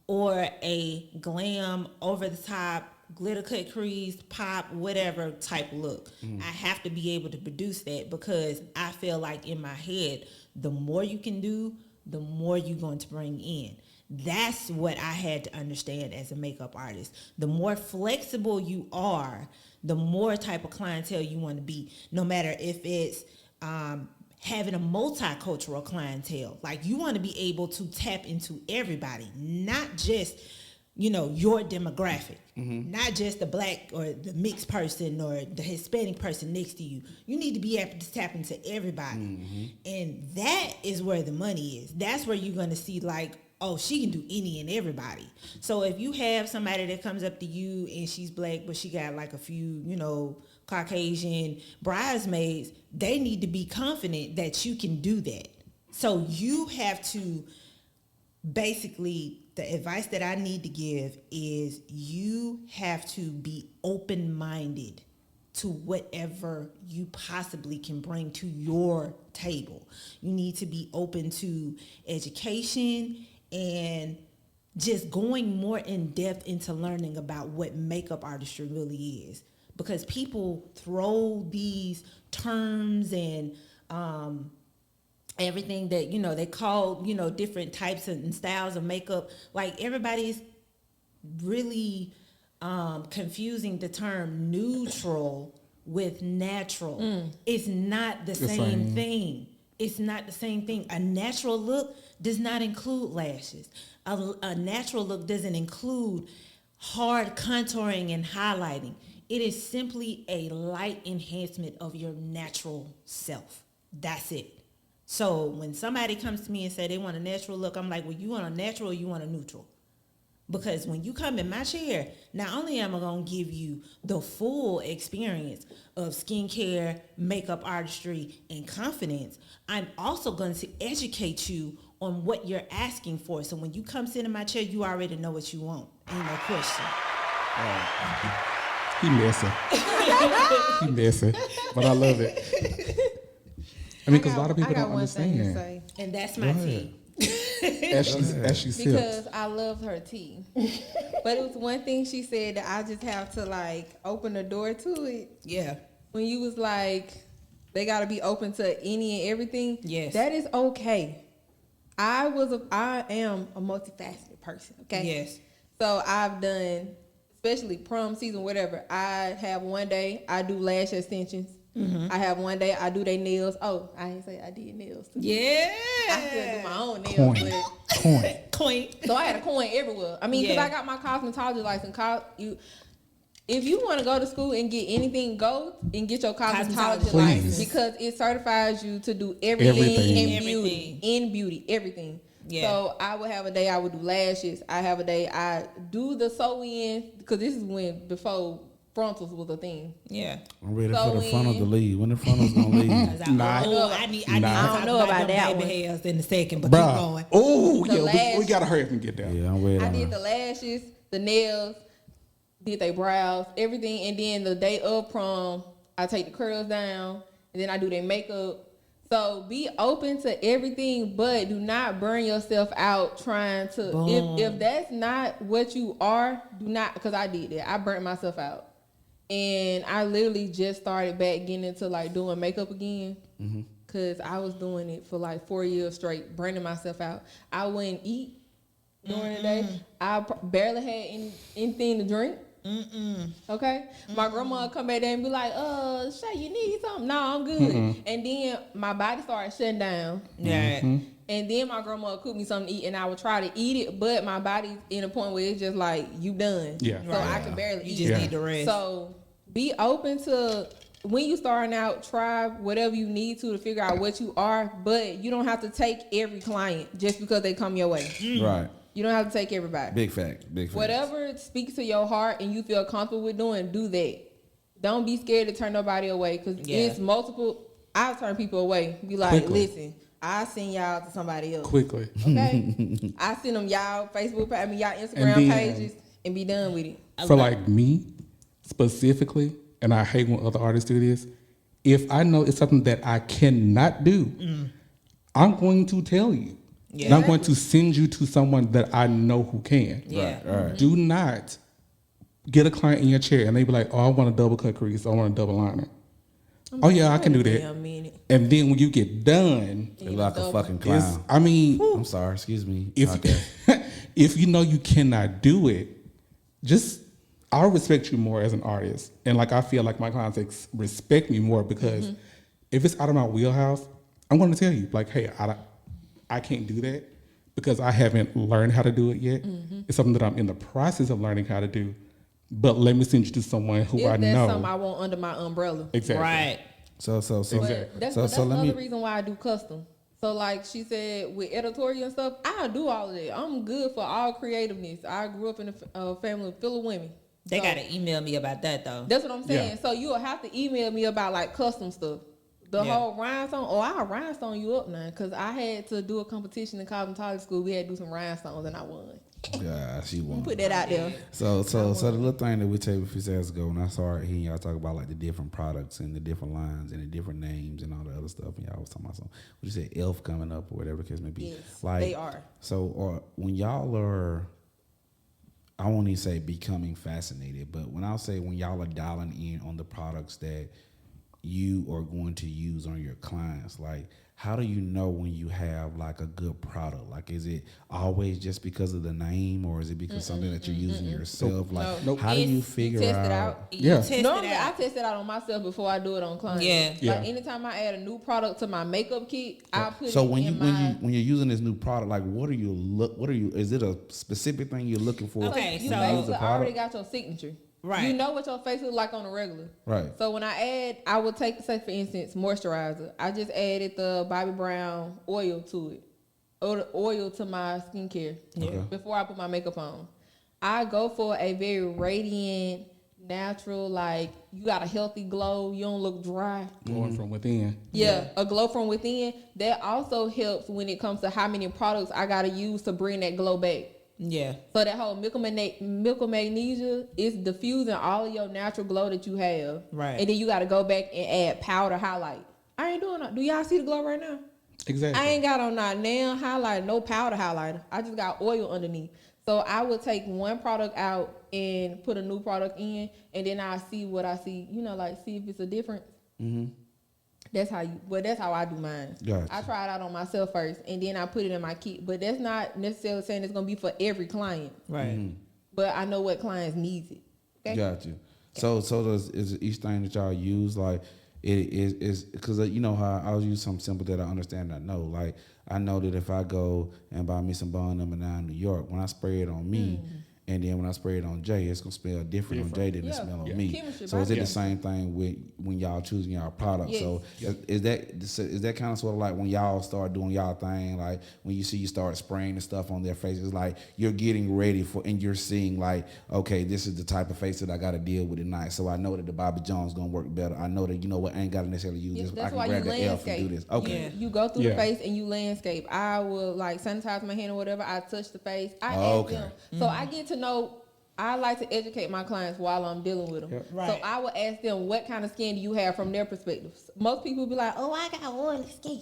or a glam, over the top, glitter cut crease, pop, whatever type look. I have to be able to produce that, because I feel like in my head, the more you can do, the more you're going to bring in. That's what I had to understand as a makeup artist. The more flexible you are, the more type of clientele you want to be, no matter if it's having a multicultural clientele. Like, you want to be able to tap into everybody, not just, you know, your demographic, not just the black or the mixed person or the Hispanic person next to you. You need to be able to tap into everybody. And that is where the money is. That's where you're going to see, like, oh, she can do any and everybody. So if you have somebody that comes up to you and she's black, but she got like a few, you know, Caucasian bridesmaids, they need to be confident that you can do that. So you have to basically, the advice that I need to give is you have to be open-minded to whatever you possibly can bring to your table. You need to be open to education and just going more in depth into learning about what makeup artistry really is. Because people throw these terms and everything that, you know, they call, you know, different types and styles of makeup. Like, everybody's really confusing the term neutral with natural. It's not the same thing. It's not the same thing. A natural look does not include lashes. A natural look doesn't include hard contouring and highlighting. It is simply a light enhancement of your natural self. That's it. So when somebody comes to me and say they want a natural look, I'm like, well, you want a natural or you want a neutral? Because when you come in my chair, not only am I going to give you the full experience of skincare, makeup artistry, and confidence, I'm also going to educate you on what you're asking for. So when you come sit in my chair, you already know what you want. Ain't no question. He messing. He messing. But I love it. I mean, because a lot of people don't understand. And that's my tea. As she sips. Because I love her tea. But it was one thing she said that I just have to, like, open the door to it. Yeah. When you was like, they got to be open to any and everything. Yes. That is okay. I am a multifaceted person, okay? Yes. So I've done, especially prom season, whatever. I have one day I do lash extensions. I have one day I do their nails. Oh, I ain't say I did nails too. Yeah. I still do my own nails. Coin. So I had a coin everywhere. I mean, because I got my cosmetology license. If you want to go to school and get anything, go and get your cosmetology license, because it certifies you to do everything in beauty, everything. Yeah. So I would have a day I would do lashes. I have a day I do the sew in, because this is before frontals was a thing. Yeah. I'm ready for the frontal to leave. When the frontal's gonna leave? I know about that baby hairs in a second, but keep going. Oh, yeah, we gotta hurry up and get there. Yeah, I'm ready. I did the lashes, the nails, did their brows, everything, and then the day of prom, I take the curls down, and then I do their makeup. So be open to everything, but do not burn yourself out trying to. If that's not what you are, do not. Because I did that. I burnt myself out. And I literally just started back getting into, like, doing makeup again, because I was doing it for like 4 years straight, burning myself out. I wouldn't eat during the day. I barely had anything to drink. Okay? My grandma would come back there and be like, Shay, you need something? No, I'm good. And then my body started shutting down. Yeah. And then my grandma would cook me something to eat, and I would try to eat it, but my body's in a point where it's just like, you done. Yeah. So I can barely eat. You just need to rest. So be open to, when you starting out, try whatever you need to figure out what you are, but you don't have to take every client just because they come your way. Right. You don't have to take everybody. Big fact. Whatever speaks to your heart and you feel comfortable with doing, do that. Don't be scared to turn nobody away because it's multiple. I'll turn people away. Be like, Quickly. listen, I'll send y'all to somebody else. Quickly. Okay? I send them y'all Facebook, y'all Instagram And then- pages and be done with it. For like me specifically, and I hate when other artists do this, if I know it's something that I cannot do, I'm going to tell you. Yeah. And I'm going to send you to someone that I know who can. Yeah. Right. Do not get a client in your chair and they be like, oh, I want a double cut crease. I want a double liner. Oh, yeah, I can do that. And then when you get done, You're like a fucking it's, clown. I mean, I'm sorry, excuse me. if Okay. if you know you cannot do it, just I'll respect you more as an artist, and like I feel like my clients respect me more because if it's out of my wheelhouse, I'm going to tell you like, hey, I can't do that because I haven't learned how to do it yet. It's something that I'm in the process of learning how to do, but let me send you to someone who I If that's know. something I want under my umbrella. Exactly. Right. So But that's let another me. reason why I do custom. So like she said with editorial and stuff, I do all of that. I'm good for all creativeness. I grew up in a family full of women. They So gotta email me about that though. that's what I'm saying. Yeah. So you'll have to email me about like custom stuff. The Yeah. whole rhinestone, I'll rhinestone you up now because I had to do a competition in cosmetology school. We had to do some rhinestones and I won. Yeah, she won. Put that out there. So the little thing that we tell you a few seconds ago when I started hearing y'all talk about like the different products and the different lines and the different names and all the other stuff, and y'all was talking about something. What you said, Elf coming up or whatever the case may be. Yes, like they are. So, or when y'all are, I won't even say becoming fascinated, but when I'll say when y'all are dialing in on the products that you are going to use on your clients, like how do you know when you have like a good product? Like, is it always just because of the name, or is it because something that you're using yourself? Like, No. how do you It's- figure test it out? out. You Yeah. test it Normally, I out. test it out on myself before I do it on clients. Yeah. Yeah. Like anytime I add a new product to my makeup kit, I put So it when in when you're using this new product, like what are you? Is it a specific thing you're looking for? Okay, you so- basically the already product? got your signature. Right. You know what your face look like on a regular. Right. So when I would take, say for instance, moisturizer. I just added the Bobbi Brown oil to it. Or the oil to my skincare. Okay. Before I put my makeup on. I go for a very radiant, natural, like you got a healthy glow. You don't look dry. Going from within. Yeah, a glow from within. That also helps when it comes to how many products I gotta use to bring that glow back. Yeah. So that whole milk of magnesia is diffusing all of your natural glow that you have. Right. And then you gotta go back and add powder highlight. I ain't doing that. Do y'all see the glow right now? Exactly. I ain't got on not nail highlighter, no powder highlighter. I just got oil underneath. So I would take one product out and put a new product in, and then I see what I see. You know, like see if it's a difference. That's how I do mine. Gotcha. I try it out on myself first, and then I put it in my kit. But that's not necessarily saying it's gonna be for every client. Right. But I know what clients needs it. Okay. Got you. So is each thing that y'all use like it is because you know how I'll use something simple that I understand. I know, like I know that if I go and buy me some Bond No. 9 New York, when I spray it on me, and then when I spray it on Jay, it's gonna smell different on Jay than it Yeah. smell on Yeah. me. Chemistry, So is it body the same thing with when y'all choosing y'all product? Yes. So is that kind of sort of like when y'all start doing y'all thing, like when you start spraying the stuff on their faces, like you're getting ready for, and you're seeing like, okay, this is the type of face that I got to deal with tonight. So I know that the Bobby Jones gonna work better. I know that I ain't got to necessarily use Yeah, this. I that's can why grab you the elf and do landscape. this. Okay. Yeah. You go through Yeah. the face and you landscape. I will like sanitize my hand or whatever. I touch the face. I ask Okay. them. So I get to know. I like to educate my clients while I'm dealing with them. Yep. Right. So I will ask them what kind of skin do you have from their perspective. Most people be like, "Oh, I got oily skin."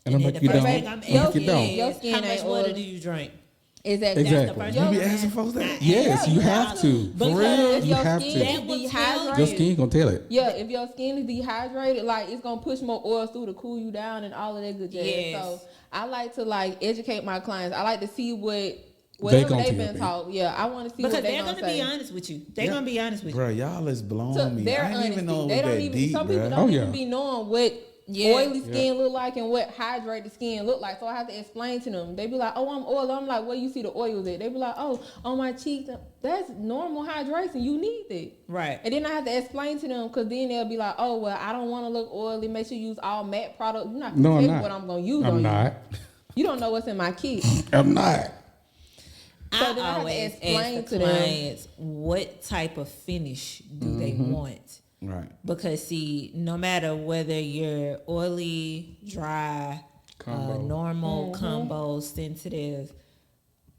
And I'm then like, the you first don't. thing I'm I'm like, you asking don't. is, Your skin how much ain't water oily. do you drink? Exactly. Exactly. That's the first You be thing I'm asking folks that? Yes, you Yeah. have to. For Because real, if you your have skin to. That is will tell dehydrated, Your skin gonna tell it. yeah, if your skin is dehydrated, like it's gonna push more oil through to cool you down and all of that good jazz. Yes. So I like to like educate my clients. I like to see whatever gonna they've tell been me. taught. Yeah, I want to see because what they're they're gonna say. be honest with you. They're gonna be honest with you. Bro, y'all is So blowing me. their I didn't even honesty. know it They was don't that even. deep, Some people bro. don't Oh, even yeah. be knowing what Yeah. oily skin look like and what hydrated skin look like. So I have to explain to them. They be like, "Oh, I'm oily." I'm like, "Where you see the oils at?" They be like, "Oh, on my cheeks." That's normal hydration. You need it. Right. And then I have to explain to them because then they'll be like, "Oh, well, I don't want to look oily. Make sure you use all matte products." You're not No, gonna I'm tell me not. what I'm gonna use I'm on not. you. You don't know what's in my kit. I'm not. So then I have to always explain ask to the them. clients what type of finish do they want. Right. Because see, no matter whether you're oily, dry, Combo. normal, combo, sensitive,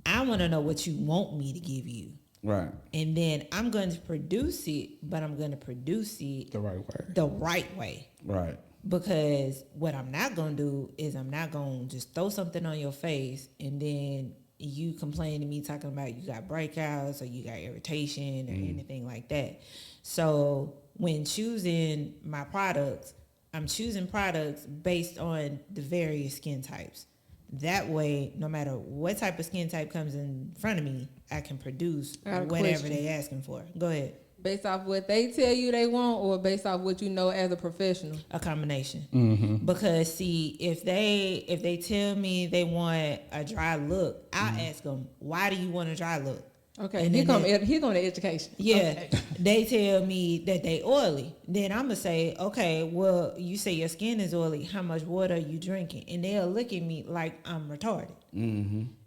I want to know what you want me to give you. Right. And then I'm going to produce it, but I'm going to produce it The right way. the right way. Right. Because what I'm not going to do is I'm not going to just throw something on your face and then you complain to me talking about you got breakouts or you got irritation or anything like that. So when choosing my products, I'm choosing products based on the various skin types. That way, no matter what type of skin type comes in front of me, I can produce I got a whatever question. they asking for. Go ahead. Based off what they tell you they want, or based off what you know as a professional? A combination. Because see, if they tell me they want a dry look, I'll ask them, why do you want a dry look? Okay, And here then come the education. Yeah, Okay. they tell me that they oily. Then I'm gonna say, okay, well, you say your skin is oily. How much water are you drinking? And they'll look at me like I'm retarded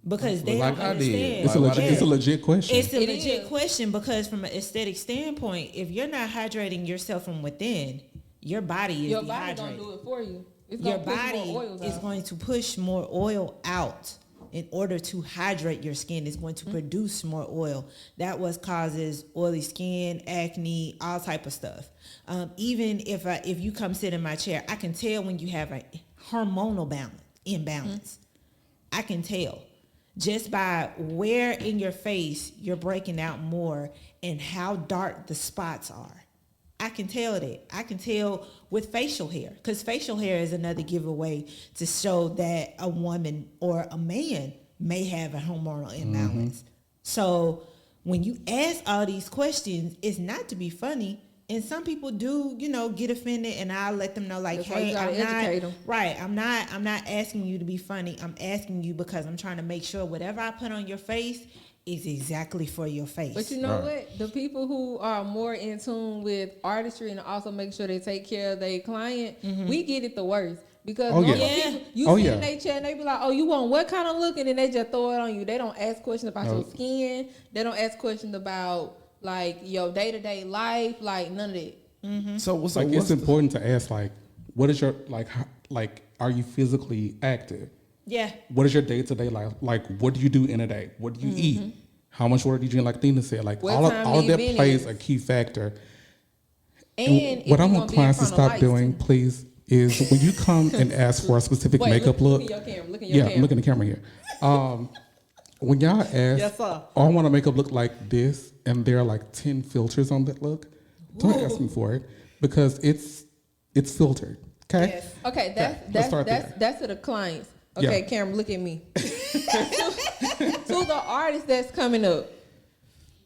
because they Like don't I did. understand. It's a Like, legit. why It's a legit question. It's a It legit is. question because from an aesthetic standpoint, if you're not hydrating yourself from within, your body is Your body dehydrated. gonna do it for you. It's Your gonna push body more oils is out. going to push more oil out in order to hydrate your skin. It's going to produce more oil. That what causes oily skin, acne, all type of stuff. Even if you come sit in my chair, I can tell when you have a hormonal imbalance. I can tell just by where in your face you're breaking out more and how dark the spots are. I can tell that. I can tell with facial hair, because facial hair is another giveaway to show that a woman or a man may have a hormonal imbalance. So when you ask all these questions, it's not to be funny. And some people do, get offended, and I'll let them know, like, That's why you hey, gotta I'm not educate 'em. right. I'm not asking you to be funny. I'm asking you because I'm trying to make sure whatever I put on your face is exactly for your face. But you know Right. what? The people who are more in tune with artistry and also make sure they take care of their client, we get it the worst. Because Oh, yeah. normal Yeah. people, you Oh, sit yeah. in their chair and they be like, oh, you want what kind of look? And then they just throw it on you. They don't ask questions about your skin. They don't ask questions about, like, your day-to-day life. Like, none of that. So Like what's it's the- important to ask, like, what is your are you physically active? Yeah. What is your day to day life? Like, what do you do in a day? What do you eat? How much water do you drink? Like Dina said, like What all time of you that been plays in? a key factor. And What if I you want gonna be in clients to front of stop lights, doing, too. please, is when you come and ask for a specific Wait, makeup look look. in your camera. Look in your Yeah, camera. I'm looking at the camera here. When y'all ask, Yes, sir. oh, I want a makeup look like this, and there are like 10 filters on that look, don't ask me for it because it's filtered. Okay. Yes. Okay, let's start there. that's to the clients. Okay, Yeah. Cameron, look at me. To the artist that's coming up,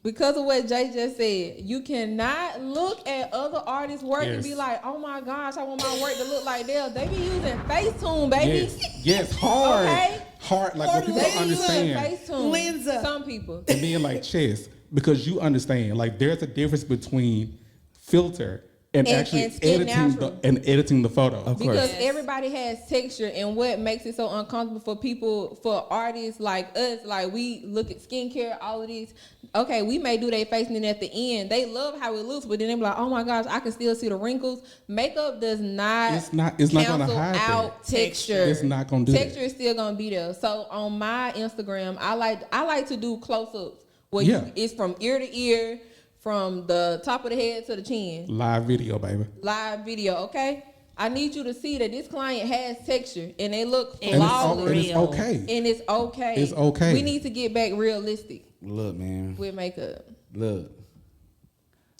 because of what Jay just said, you cannot look at other artists' work and be Yes. like, "Oh my gosh, I want my work to look like theirs." They be using Facetune, baby. Yes, hard, Okay. hard. Like what people They don't be using understand. Facetune. Lensa. Some people. And then like chess, because you understand, like there's a difference between filter and actually and skin natural. editing the photo. Because Yes. everybody has texture, and what makes it so uncomfortable for people, for artists like us, like we look at skincare, all of these. Okay, we may do their face, and then at the end, they love how it looks, but then they be like, "Oh my gosh, I can still see the wrinkles." Makeup does not. It's not gonna cancel hide that. out texture. It's not gonna do texture that. is still gonna be there. So on my Instagram, I like to do close ups where Yeah. it's from ear to ear, from the top of the head to the chin. Live video, baby. Live video, okay? I need you to see that this client has texture and they look And it's flawless. And it's real. okay. And it's okay. It's okay. We need to get back realistic Look, man. with makeup. Look.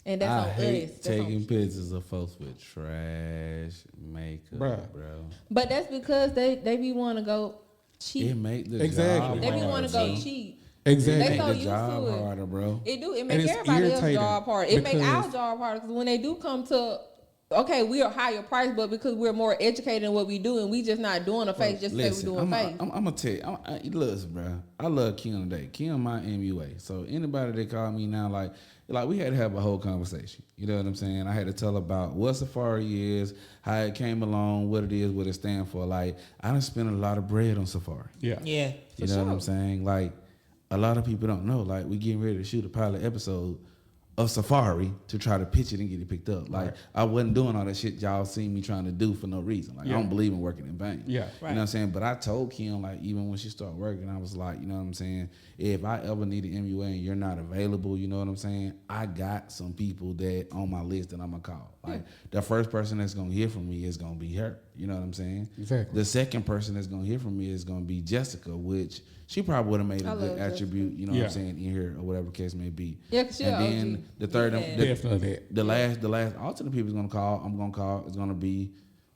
And that's I on hate us. That's on- taking pictures of folks with trash makeup, Bruh. bro. But that's because they be want to go cheap. It make the Exactly. job They be hard, want to go bro. cheap. Exactly. They Make so the used job to it. harder, bro. It do. It And make it's everybody else's irritating job hard. It make our because- job harder because when they do come to, okay, we are higher price, but because we're more educated in what we do, and we just not doing a face just to say Listen, we're doing face. I'm gonna tell you. Listen, bro. I love Kim today. Kim, my MUA. So anybody that call me now, like we had to have a whole conversation. You know what I'm saying? I had to tell about what Safari is, how it came along, what it is, what it stands for. Like I done spent a lot of bread on Safari. Yeah. Yeah. You know what I'm saying? Like a lot of people don't know. Like, we getting ready to shoot a pilot episode of Safari to try to pitch it and get it picked up. Like, I wasn't doing all that shit y'all seen me trying to do for no reason. Like, I don't believe in working in vain. Yeah. You know what I'm saying? But I told Kim, like, even when she started working, I was like, you know what I'm saying? If I ever need an MUA and you're not available, you know what I'm saying? I got some people that on my list that I'm going to call. Like, the first person that's going to hear from me is going to be her. You know what I'm saying? Exactly. The second person that's going to hear from me is going to be Jessica, which she probably would have made a good attribute, you know what I'm saying, in here or whatever the case may be. Yeah, 'cause she and a then OG. the third, Definitely. the last alternate people I'm gonna call is gonna be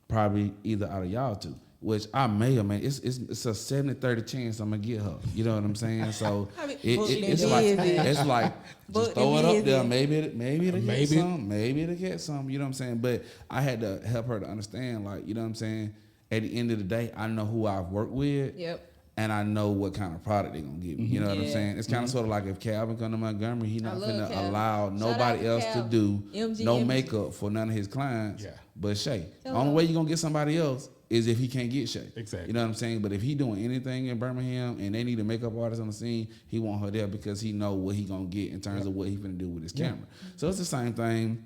probably either out of y'all two, which I may or may. It's a 70-30 chance I'm gonna get her. You know what I'm saying? So I mean, it's book like the it's like just Book throw it the up there. busy. Maybe it'll get Maybe. some. Maybe it'll get some. You know what I'm saying? But I had to help her to understand, like, you know what I'm saying. At the end of the day, I know who I've worked with. Yep. And I know what kind of product they're gonna give me. You know what I'm Yeah. saying? It's kind of sort of like if Calvin come to Montgomery, he not love finna Calvin. allow Shout nobody out to else to Calvin. do MG. no makeup for none of his clients. Yeah. But Shay. The Hello. only way you gonna get somebody else is if he can't get Shay. Exactly. You know what I'm saying? But if he doing anything in Birmingham and they need a makeup artist on the scene, he want her there because he know what he gonna get in terms of what he finna do with his camera. So it's the same thing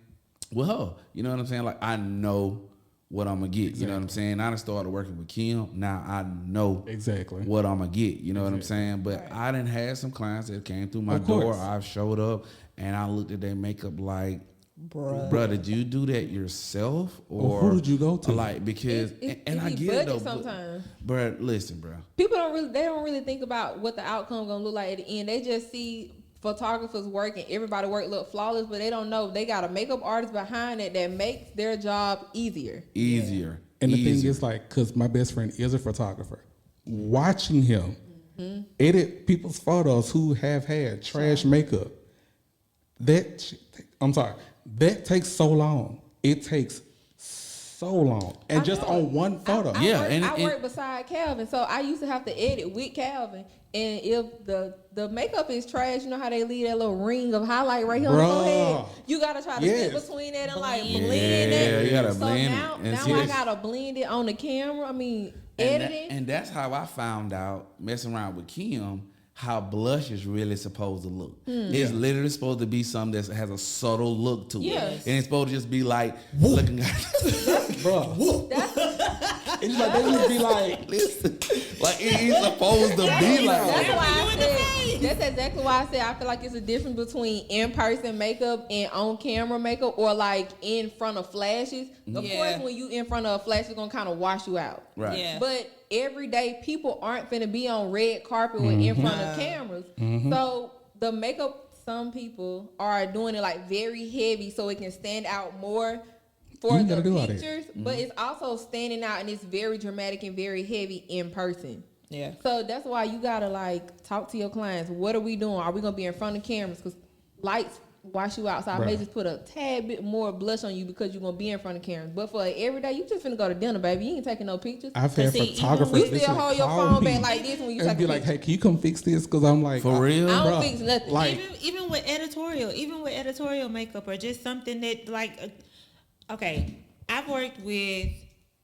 with her. You know what I'm saying? Like, I know what I'm gonna get. You know what I'm saying? I done started working with Kim. Now I know Exactly. what I'm gonna get. You know what I'm saying? But I done had some clients that came through my Of course. door. I've showed up and I looked at their makeup like, bruh, did you do that yourself? Or who did you go to? Like, because and I be get it though. budget sometimes. Bruh, listen, bruh. People don't really think about what the outcome gonna look like at the end. They just see photographers working, everybody work look flawless, but they don't know they got a makeup artist behind it that makes their job easier. Easier. And the thing Easier. is, like, because my best friend is a photographer, watching him edit people's photos who have had trash makeup, that takes so long. It takes so long. And I just know. on one photo. Yeah, I work beside Calvin, so I used to have to edit with Calvin. And if the makeup is trash, you know how they leave that little ring of highlight right here on the Bruh. forehead? You gotta try to Yes. sit between that and like Blend. blend it. Yeah, you gotta so blend it. now, And now see I this- gotta blend it on the camera. I mean, And editing. and that's how I found out, messing around with Kim, how blush is really supposed to look. It's literally supposed to be something that has a subtle look to it. Yes. And it's supposed to just be like, looking at Bro. It's like they would be like, listen, like it ain't supposed to be like That's that. why I said. That's exactly why I said I feel like it's a difference between in-person makeup and on-camera makeup, or like in front of flashes. Of Yeah. course, when you in front of a flash, it's gonna kind of wash you out. Right. Yeah. But everyday people aren't finna be on red carpet or in front of cameras. So the makeup, some people are doing it like very heavy so it can stand out more for You the gotta do all that. pictures, but it's also standing out and it's very dramatic and very heavy in person. Yeah. So that's why you gotta like talk to your clients. What are we doing? Are we gonna be in front of cameras? Because lights wash you out. So I may Bruh. just put a tad bit more blush on you because you're gonna be in front of cameras. But for every day, you just finna go to dinner, baby. You ain't taking no pictures. I've had See, even photographers You literally still hold your call phone me back like this when you and take be a like, picture. hey, can you come fix this? Because I'm like, For real? I don't bruh, fix nothing. Like, even with editorial makeup or just something that like, okay, I've worked with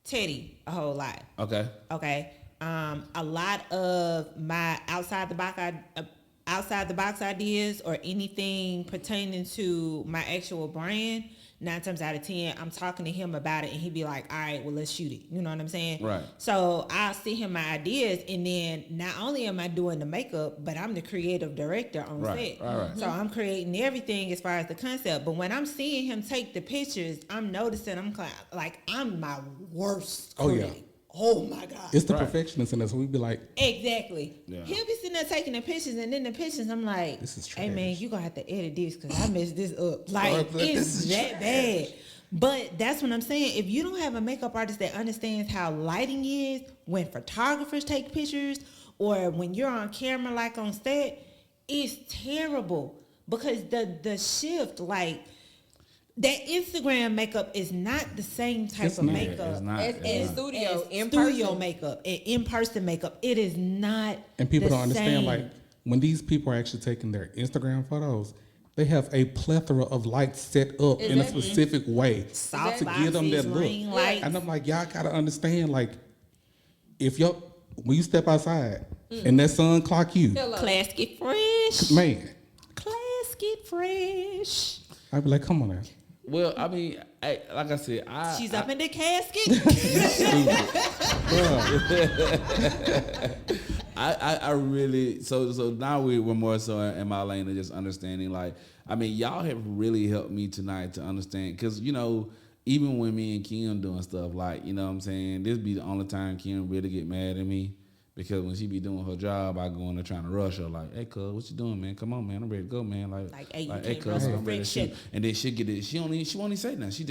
Teddy a whole lot. Okay. Okay, a lot of my outside the box ideas or anything pertaining to my actual brand. 9 times out of 10, I'm talking to him about it, and he'd be like, "All right, well, let's shoot it." You know what I'm saying? Right. So I'll send him my ideas, and then not only am I doing the makeup, but I'm the creative director on Right, set. right. So I'm creating everything as far as the concept. But when I'm seeing him take the pictures, I'm noticing like I'm my worst Oh, yeah. critic. Oh my God. it's the Right. perfectionist in us. We'd be like, Exactly. Yeah. He'll be sitting there taking the pictures, and then the pictures, I'm like, This is hey man, trash. you gonna have to edit this because I messed this up. Like, But this it's is that bad. But that's what I'm saying. If you don't have a makeup artist that understands how lighting is when photographers take pictures or when you're on camera like on set, it's terrible because the shift, like, that Instagram makeup is not the same type It's of not. makeup It's not. As It's in not. studio, as in studio person. makeup and in-person makeup. It is not and people the don't understand, same. like, when these people are actually taking their Instagram photos, they have a plethora of lights set up in a Exactly. specific way soft to give them that boxes, look. ring lights. And I'm like, y'all gotta understand, like, when you step outside, and that sun clock you, Hello. Class get fresh. man. Class get fresh. I'd be like, come on now. Well, I mean, like I said, She's up in the casket. I really so now we're more so in my lane of just understanding. Like, I mean, y'all have really helped me tonight to understand, because even when me and Kim doing stuff, like, what I'm saying, this be the only time Kim really get mad at me. Because when she be doing her job, I go in there trying to rush her. Like, hey, cuz, what you doing, man? Come on, man. I'm ready to go, man. Hey, cuz, I'm ready to shoot. And then she get it. She won't even say nothing. She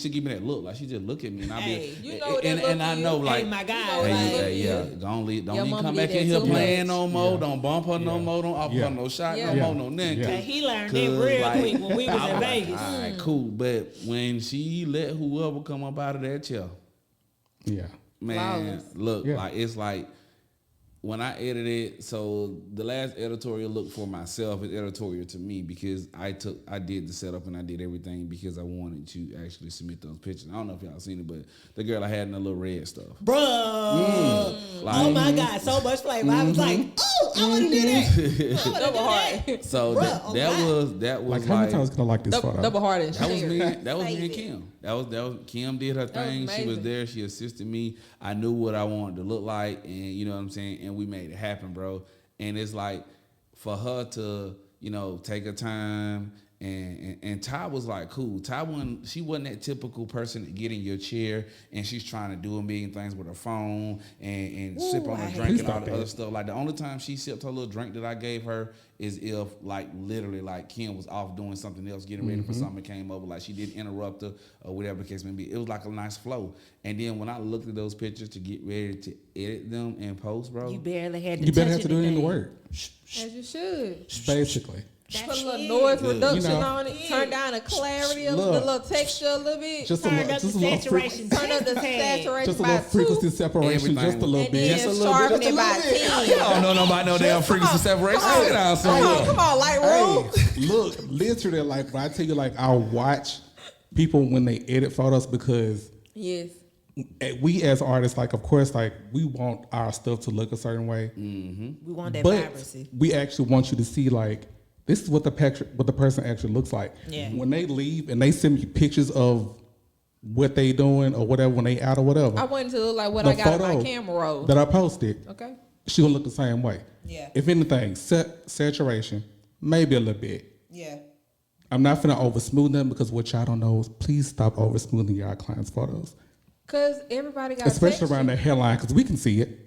give me that look. Like, she just look at me. And I Hey, be, you know what that look and I know, like, Hey, my guy. yeah. Don't Your even mama come did back in that here too playing much. no more. Yeah. Don't bump her no Yeah. more. Don't offer Yeah. her no shot Yeah. no more, no nothing. Yeah. He learned that 'Cause, real like, quick when we was I in like, Vegas. all right, cool. But when she let whoever come up out of that chair, Yeah. man, Flawless. look, Yeah. like, it's like, when I edited, so the last editorial look for myself is editorial to me, because I did the setup and I did everything because I wanted to actually submit those pictures. I don't know if y'all seen it, but the girl I had in the little red stuff. Bruh. Like, Oh my God, so much flavor. I was like, oh, I want to do that. I wanna Double do heart. that. So Bruh, that was Like, how many times can I like this photo? Double heart and That was share. me. That was me and Save it. Kim. That was Kim did her That was thing. She was amazing. there. She assisted me. I knew what I wanted to look like, and you know what I'm saying. And we made it happen, bro. And it's like, for her to take her time. And Ty was like, cool. She wasn't that typical person to get in your chair and she's trying to do a million things with her phone and sip on I a hate drink and that. all the other stuff. Like, the only time she sipped her little drink that I gave her is if, like, literally, like, Kim was off doing something else, getting ready for something, came over, like, she didn't interrupt her or whatever the case may be. It was like a nice flow. And then when I looked at those pictures to get ready to edit them and post, bro, You barely had to You better touch have to do it in the anything. word. As you should. Basically. Put a little it. noise Good. reduction You know. on it. Turn down the clarity of Look. the little texture a little bit. Just Turn a up the little saturation. Turn up the Tad. saturation just a by little frequency 2. separation, Everything. just a little And bit. then Just a little sharpen bit. it by 10. I don't know nobody no damn frequency separation. Sit down Come somewhere. on, come on, Lightroom. Hey, look, literally, like, when I tell you, like, I'll watch people when they edit photos, because Yes. we as artists, like, of course, like, we want our stuff to look a certain way, We want that but vibrancy. we actually want you to see, like, this is what the person actually looks like. Yeah. When they leave and they send me pictures of what they doing or whatever when they out or whatever, I want it to look like what the I got in my photo camera roll. that I posted, Okay. she gonna look the same way. Yeah. If anything, saturation, maybe a little bit. Yeah. I'm not finna over smooth them, because what y'all don't know is, please stop over smoothing y'all clients' photos, Cause everybody got especially texture. around the hairline, because we can see it.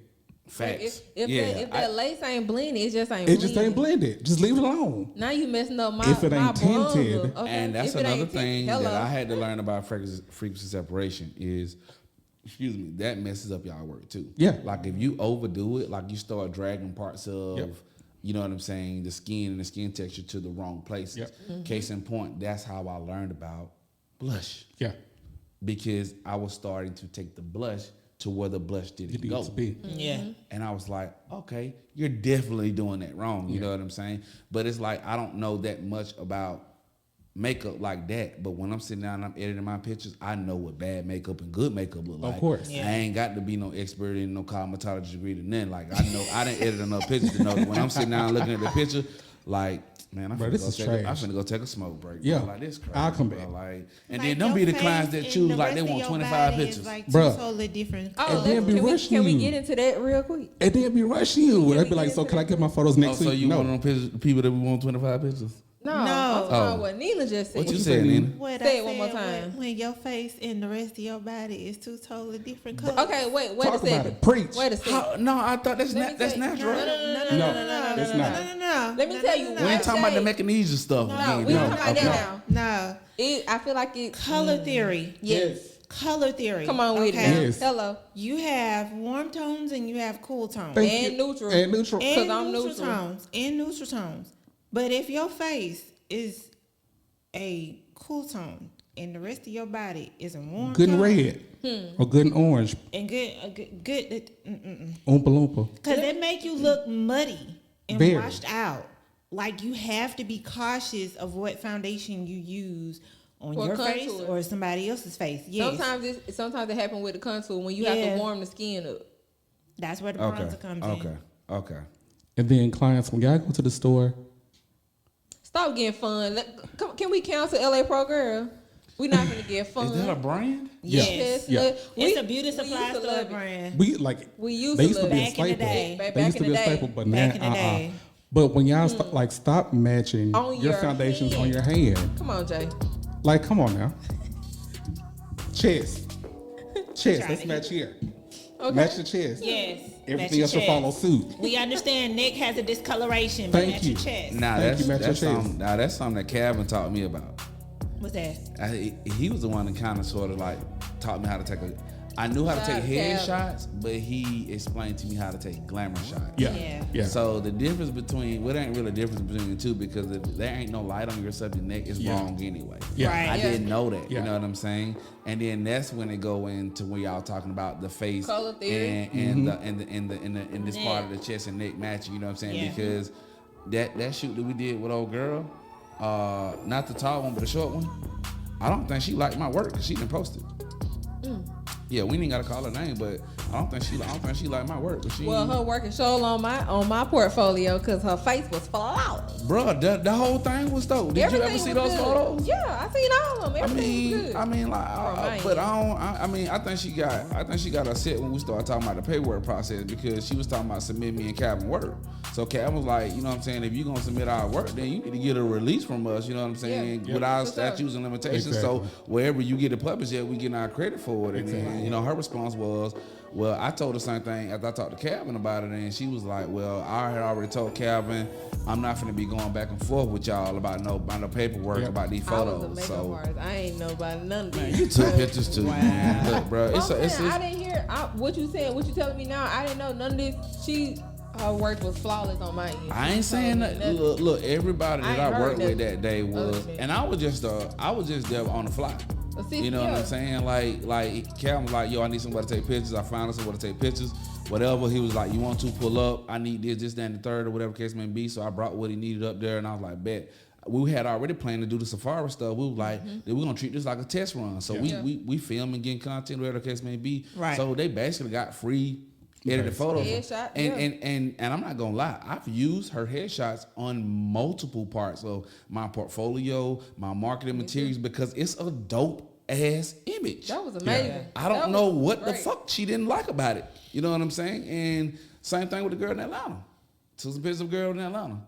Facts. If that lace ain't blended, it just ain't It blended. just ain't blended. Just leave it alone. Now you messing up my If it ain't my bronzer. tinted. Okay. And that's If it another ain't tinted, thing hello. that I had to learn about frequency separation is, that messes up y'all work too. Yeah. Like, if you overdo it, like, you start dragging parts of, Yep. you know what I'm saying, the skin and the skin texture to the wrong places. Yep. Mm-hmm. Case in point, that's how I learned about blush, Yeah, because I was starting to take the blush to where the blush it didn't needs go. to be. Yeah. And I was like, okay, you're definitely doing that wrong. You know what I'm saying? But it's like, I don't know that much about makeup like that. But when I'm sitting down and I'm editing my pictures, I know what bad makeup and good makeup look like. course. Yeah. I ain't got to be no expert in no cosmetology degree to nothing. Like, I know I didn't edit enough pictures to know that when I'm sitting down looking at the picture, like, man, I'm Bro, finna this go is take trash. I'm finna go take a smoke break. Yeah. Bro. Like, this crazy. I'll come bro. back. Like, and Like, then don't your be the face clients that and choose the like they rest of want your 25 body is pictures. like Bruh. two totally different. Oh, And then be can we rushing get you. into that real quick? And then be rushing you. They'd be like, so can I get my photos Oh, next so week? you No. one of them people that we want 25 pictures? No. No. I'm talking about Oh. what Nina just said. What you you said, say, Nina? What Say I it one more said, time. When your face and the rest of your body is two totally different colors. Okay, wait Talk a about second. it. Preach. Wait a second. How, no, I thought that's Let me that's tell you- natural. No, it's not. No. Let me tell you, We ain't talking about the Shay. mechanism stuff No, again. we no. talking about Okay. that now. No. I feel like it. Color theory. Yes. Color theory. Come on with it. Okay? now. Yes. Hello. You have warm tones and you have cool tones. Thank And you. neutral. And neutral. And- 'Cause And I'm neutral neutral. tones. And neutral tones. But if your face is a cool tone and the rest of your body is a warm Good and tone, red. Or good and orange. and good, Oompa loompa. because it make you look muddy and Very. washed out. Like, you have to be cautious of what foundation you use on For your face contour. or somebody else's face. Yes, Sometimes it happens with the contour when you have Yeah. to warm the skin up. that's where the Okay. bronzer comes in. Okay. Okay. And then clients, when y'all go to the store, Stop getting fun. Can we cancel LA Pro Girl? We not gonna get fun. Is that a brand? Yes. Yeah. It's a beauty supply store brand. we like We used they to used to love be a it. Back in the staple. day. Back They used to in be the a day. staple, but Back now in the day. But when y'all stop matching On your your foundations hand. on your hand, Come on, Jay. like come on now, chest, Try let's it. match here, Okay. match the chest. Yes. Everything else will follow suit. We understand neck has a discoloration, but Thank match you. your chest. Nah, Thank you, match your that's chest. something. Nah, that's something that Calvin taught me about. What's that? He was the one that kind of sort of like taught me how to take a. I knew how to Shout take out head Calvin. shots, but he explained to me how to take glamour shots. Yeah. Yeah. So the difference between there ain't really a difference between the two because if there ain't no light on your subject neck, it's Yeah. wrong anyway. Yeah. Right. I Yeah. didn't know that. Yeah. You know what I'm saying? And then that's when it go into when y'all talking about the face Color theory. and this part of the chest and neck matching. You know what I'm saying? Yeah. Because that shoot that we did with old girl, not the tall one but the short one. I don't think she liked my work because she didn't post it. Yeah, we ain't gotta call her name, but I don't think she liked my work. But she, Well, her working show on my portfolio because her face was flawless. bruh, the whole thing was dope. Did you Everything ever see was those good. photos? Yeah, I seen all of them. Everything was good. I mean, like, mine. but I think she got upset when we started talking about the paperwork process because she was talking about submit me and Calvin work. So Calvin was like, you know what I'm saying? If you're gonna submit our work, then you need to get a release from us. You know what I'm saying? Yeah. With our For sure. statutes and limitations. Exactly. So wherever you get it published, we getting our credit for it. And then, you know, her response was, well, I told the same thing after I talked to Calvin about it, and she was like, well, I had already told Calvin I'm not gonna be going back and forth with y'all about no paperwork Yeah. about these I was a photos. makeup So artist. I ain't know about none of man, these. you took pictures too, man. Look, bro, Well, it's I didn't hear what you said. What you telling me now? I didn't know none of this. Her work was flawless on my end. I ain't saying that. Nothing. Look, everybody I that ain't I heard worked with nothing that day other was, than- and I was just there on the fly. See, You know what yeah. I'm saying? Like Calvin was like, yo, I need somebody to take pictures. I found somebody to take pictures. Whatever. He was like, you want to pull up? I need this, that, and the third, or whatever case may be. So I brought what he needed up there, and I was like, bet. We had already planned to do the safari stuff. We was like, we're gonna treat this like a test run. So Yeah. we film and getting content, whatever the case may be. Right. So they basically got free edited photos. Headshot, And I'm not gonna lie, I've used her headshots on multiple parts of my portfolio, my marketing materials, because it's a dope ass image. That was amazing. I don't That know was what the great. fuck she didn't like about it. You know what I'm saying? And same thing with the girl in Atlanta. Took some pictures of a girl in Atlanta.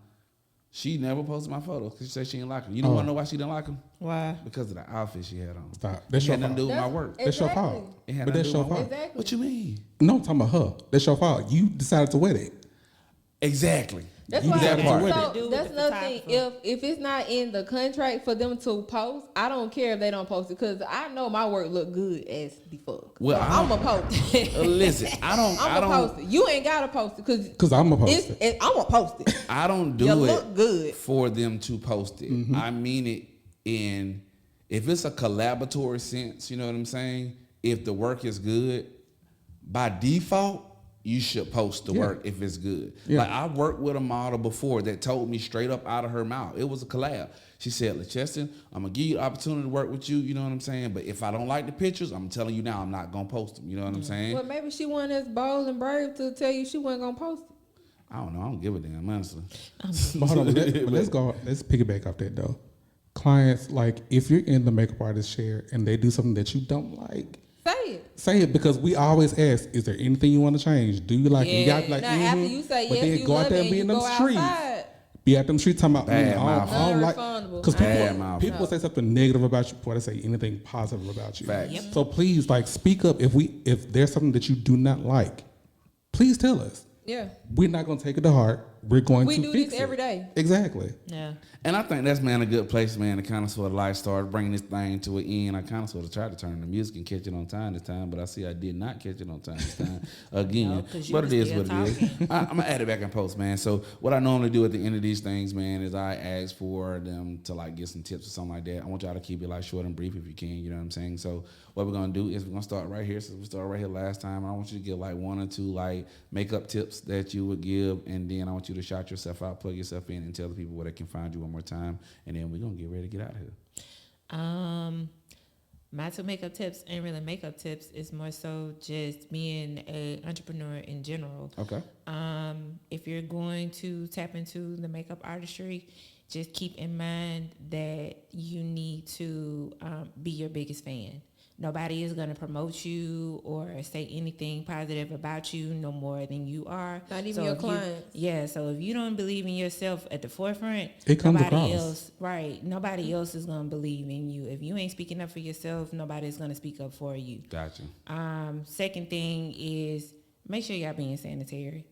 She never posted my photos because she said she didn't like them. You don't want to know why she didn't like them? Why? Because of the outfit she had on. Stop. That's It your had nothing to do fault. with my work. That's your Exactly. fault. It had But nothing that's to do your with my fault. work. Exactly. What you mean? No, I'm talking about her. That's your fault. You decided to wear that. Exactly. That's You why. decided to wear that. So Do with that's the another thing. photographer. If it's not in the contract for them to post, I don't care if they don't post it because I know my work look good as the fuck. Well, So I I'm gonna post it. Listen, I I'm gonna post it. You ain't gotta post it Because I'm going to post it. I'm gonna post it. I don't do You it look good. for them to post it. Mm-hmm. I mean it in if it's a collaboratory sense, you know what I'm saying? If the work is good, by default, you should post the Yeah. work if it's good. Yeah. Like I worked with a model before that told me straight up out of her mouth. It was a collab. She said, LeCheston, I'm gonna give you the opportunity to work with you, you know what I'm saying? But if I don't like the pictures, I'm telling you now, I'm not gonna post them. You know what I'm saying? Well, maybe she wasn't as bold and brave to tell you she wasn't gonna post it. I don't know. I don't give a damn, honestly. But hold on, but let's go. Let's piggyback off that though. Clients, like if you're in the makeup artist chair and they do something that you don't like, say it because we always ask, is there anything you want to change? Do you like it? You got to be like, Now after mhm. you say But yes, then you go out love there it and be and in you them go streets. outside. Be at them streets talking about, Bad I don't mouth. like, Non-refundable. because Bad mouth. people say something negative about you before they say anything positive about you. Facts. Yep. So please, like, speak up if there's something that you do not like. Please tell us. Yeah. We're not going to take it to heart. We're going We to do fix this it. every day. Exactly. Yeah. And I think that's, man, a good place, man, to kind of sort of like start bringing this thing to an end. I kind of sort of tried to turn the music and catch it on time this time, but I see I did not catch it on time this time again. No, 'cause you But was it is still what it is. I'm going to add it back in post, man. So what I normally do at the end of these things, man, is I ask for them to like get some tips or something like that. I want y'all to keep it like short and brief if you can, you know what I'm saying? So what we're going to do is we're going to start right here. Since we started right here last time, I want you to give like one or two like makeup tips that you would give, and then I want you to shout yourself out, plug yourself in, and tell the people where they can find you one more time, and then we're gonna get ready to get out of here. my two makeup tips ain't really makeup tips. It's more so just being an entrepreneur in general. Okay. If you're going to tap into the makeup artistry, just keep in mind that you need to be your biggest fan. Nobody is going to promote you or say anything positive about you no more than you are. Not even your clients. So if you don't believe in yourself at the forefront, It comes nobody across. nobody else is going to believe in you. If you ain't speaking up for yourself, nobody's going to speak up for you. Gotcha. Second thing is make sure y'all being sanitary.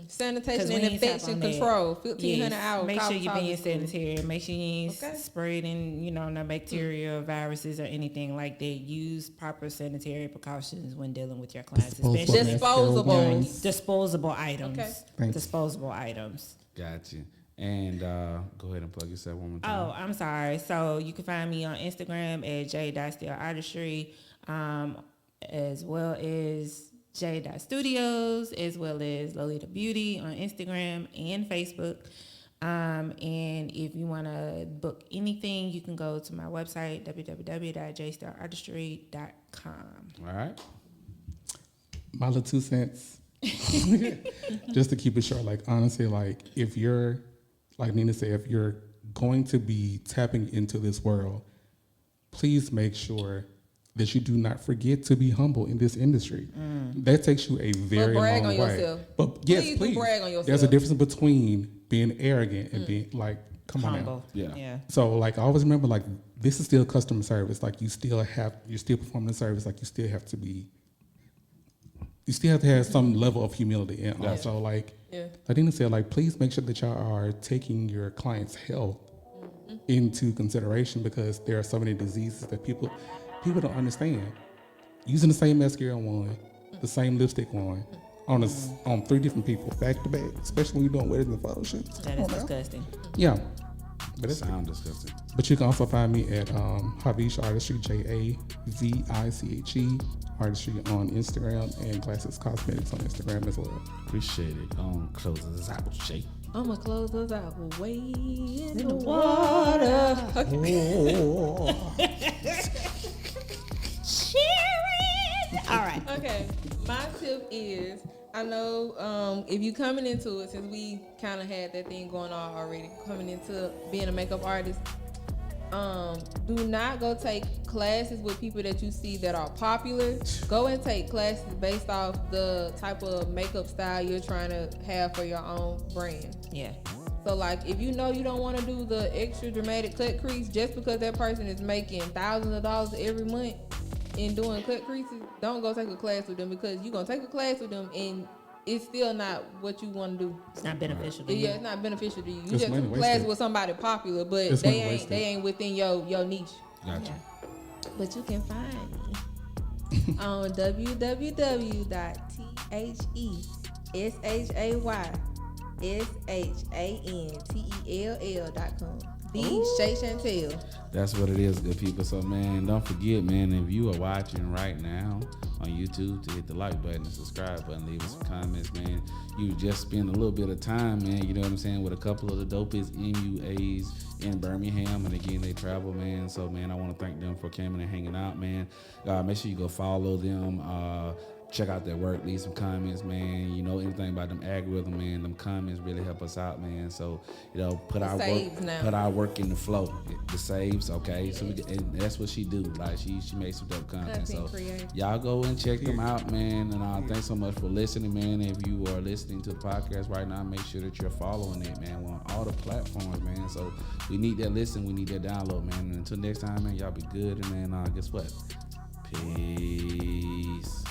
Sanitation and infection control. 1,500 hours. Make sure you're being sanitary. Make sure you ain't Okay. sprayed in, no bacteria, viruses, or anything like that. Use proper sanitary precautions when dealing with your clients, especially Disposable. disposable items. Okay. Thanks. Disposable items. Gotcha. And go ahead and plug yourself one more time. Oh, I'm sorry. So you can find me on Instagram at j.stilartistry, as well as j.studios, as well as Lolita Beauty on Instagram and Facebook. And if you want to book anything, you can go to my website, www.jstarartistry.com. All right. My little 2 cents. Just to keep it short, like honestly, like if you're, like Nina said, if you're going to be tapping into this world, please make sure that you do not forget to be humble in this industry. That takes you a very brag long on way. yourself. But yes, Please do please. brag on There's a yourself. difference between being arrogant and being like, come on now. Humble. Yeah. So like I always remember like this is still customer service. Like you're still performing the service. Like you still have to have some level of humility. And also like Adina said, like please make sure that y'all are taking your client's health into consideration, because there are so many diseases that people don't understand. Using the same mascara on one, the same lipstick on 3 different people back to back, especially when you're doing weddings and photo shoots. That is disgusting. Yeah. But it sounds disgusting. But you can also find me at Javiche Artistry, JAVICHE Artistry on Instagram, and Glasses Cosmetics on Instagram as well. Appreciate it. Close us out, Shay. I'ma close us out way in the water. All right. Okay, my tip is, I know if you coming into it, since we kind of had that thing going on already, coming into being a makeup artist, do not go take classes with people that you see that are popular. Go and take classes based off the type of makeup style you're trying to have for your own brand. Yeah. So like if you know you don't want to do the extra dramatic cut crease just because that person is making thousands of dollars every month in doing cut creases, don't go take a class with them, because you're going to take a class with them and it's still not what you want to do. It's not beneficial to you. Yeah, it's not beneficial to you. You It's just money took a class wasted. with somebody popular, but It's money wasted. they ain't within your niche. Gotcha. But you can find me on www.theshayshantell.com. The Shay Chantel. That's what it is, good people. So, man, don't forget, man, if you are watching right now on YouTube, to hit the like button, the subscribe button, leave us some comments, man. You just spend a little bit of time, man, you know what I'm saying, with a couple of the dopest MUAs in Birmingham. And again, they travel, man. So, man, I want to thank them for coming and hanging out, man. Make sure you go follow them. Check out their work, leave some comments, man. You know anything about them algorithm, man. Them comments really help us out, man. So, put our work in the flow. The saves, okay. So and that's what she do. Like she makes some dope content. So y'all go and check them out, man. And thanks so much for listening, man. If you are listening to the podcast right now, make sure that you're following it, man. We're on all the platforms, man. So we need that listen, we need that download, man. And until next time, man, y'all be good. And man, guess what? Peace.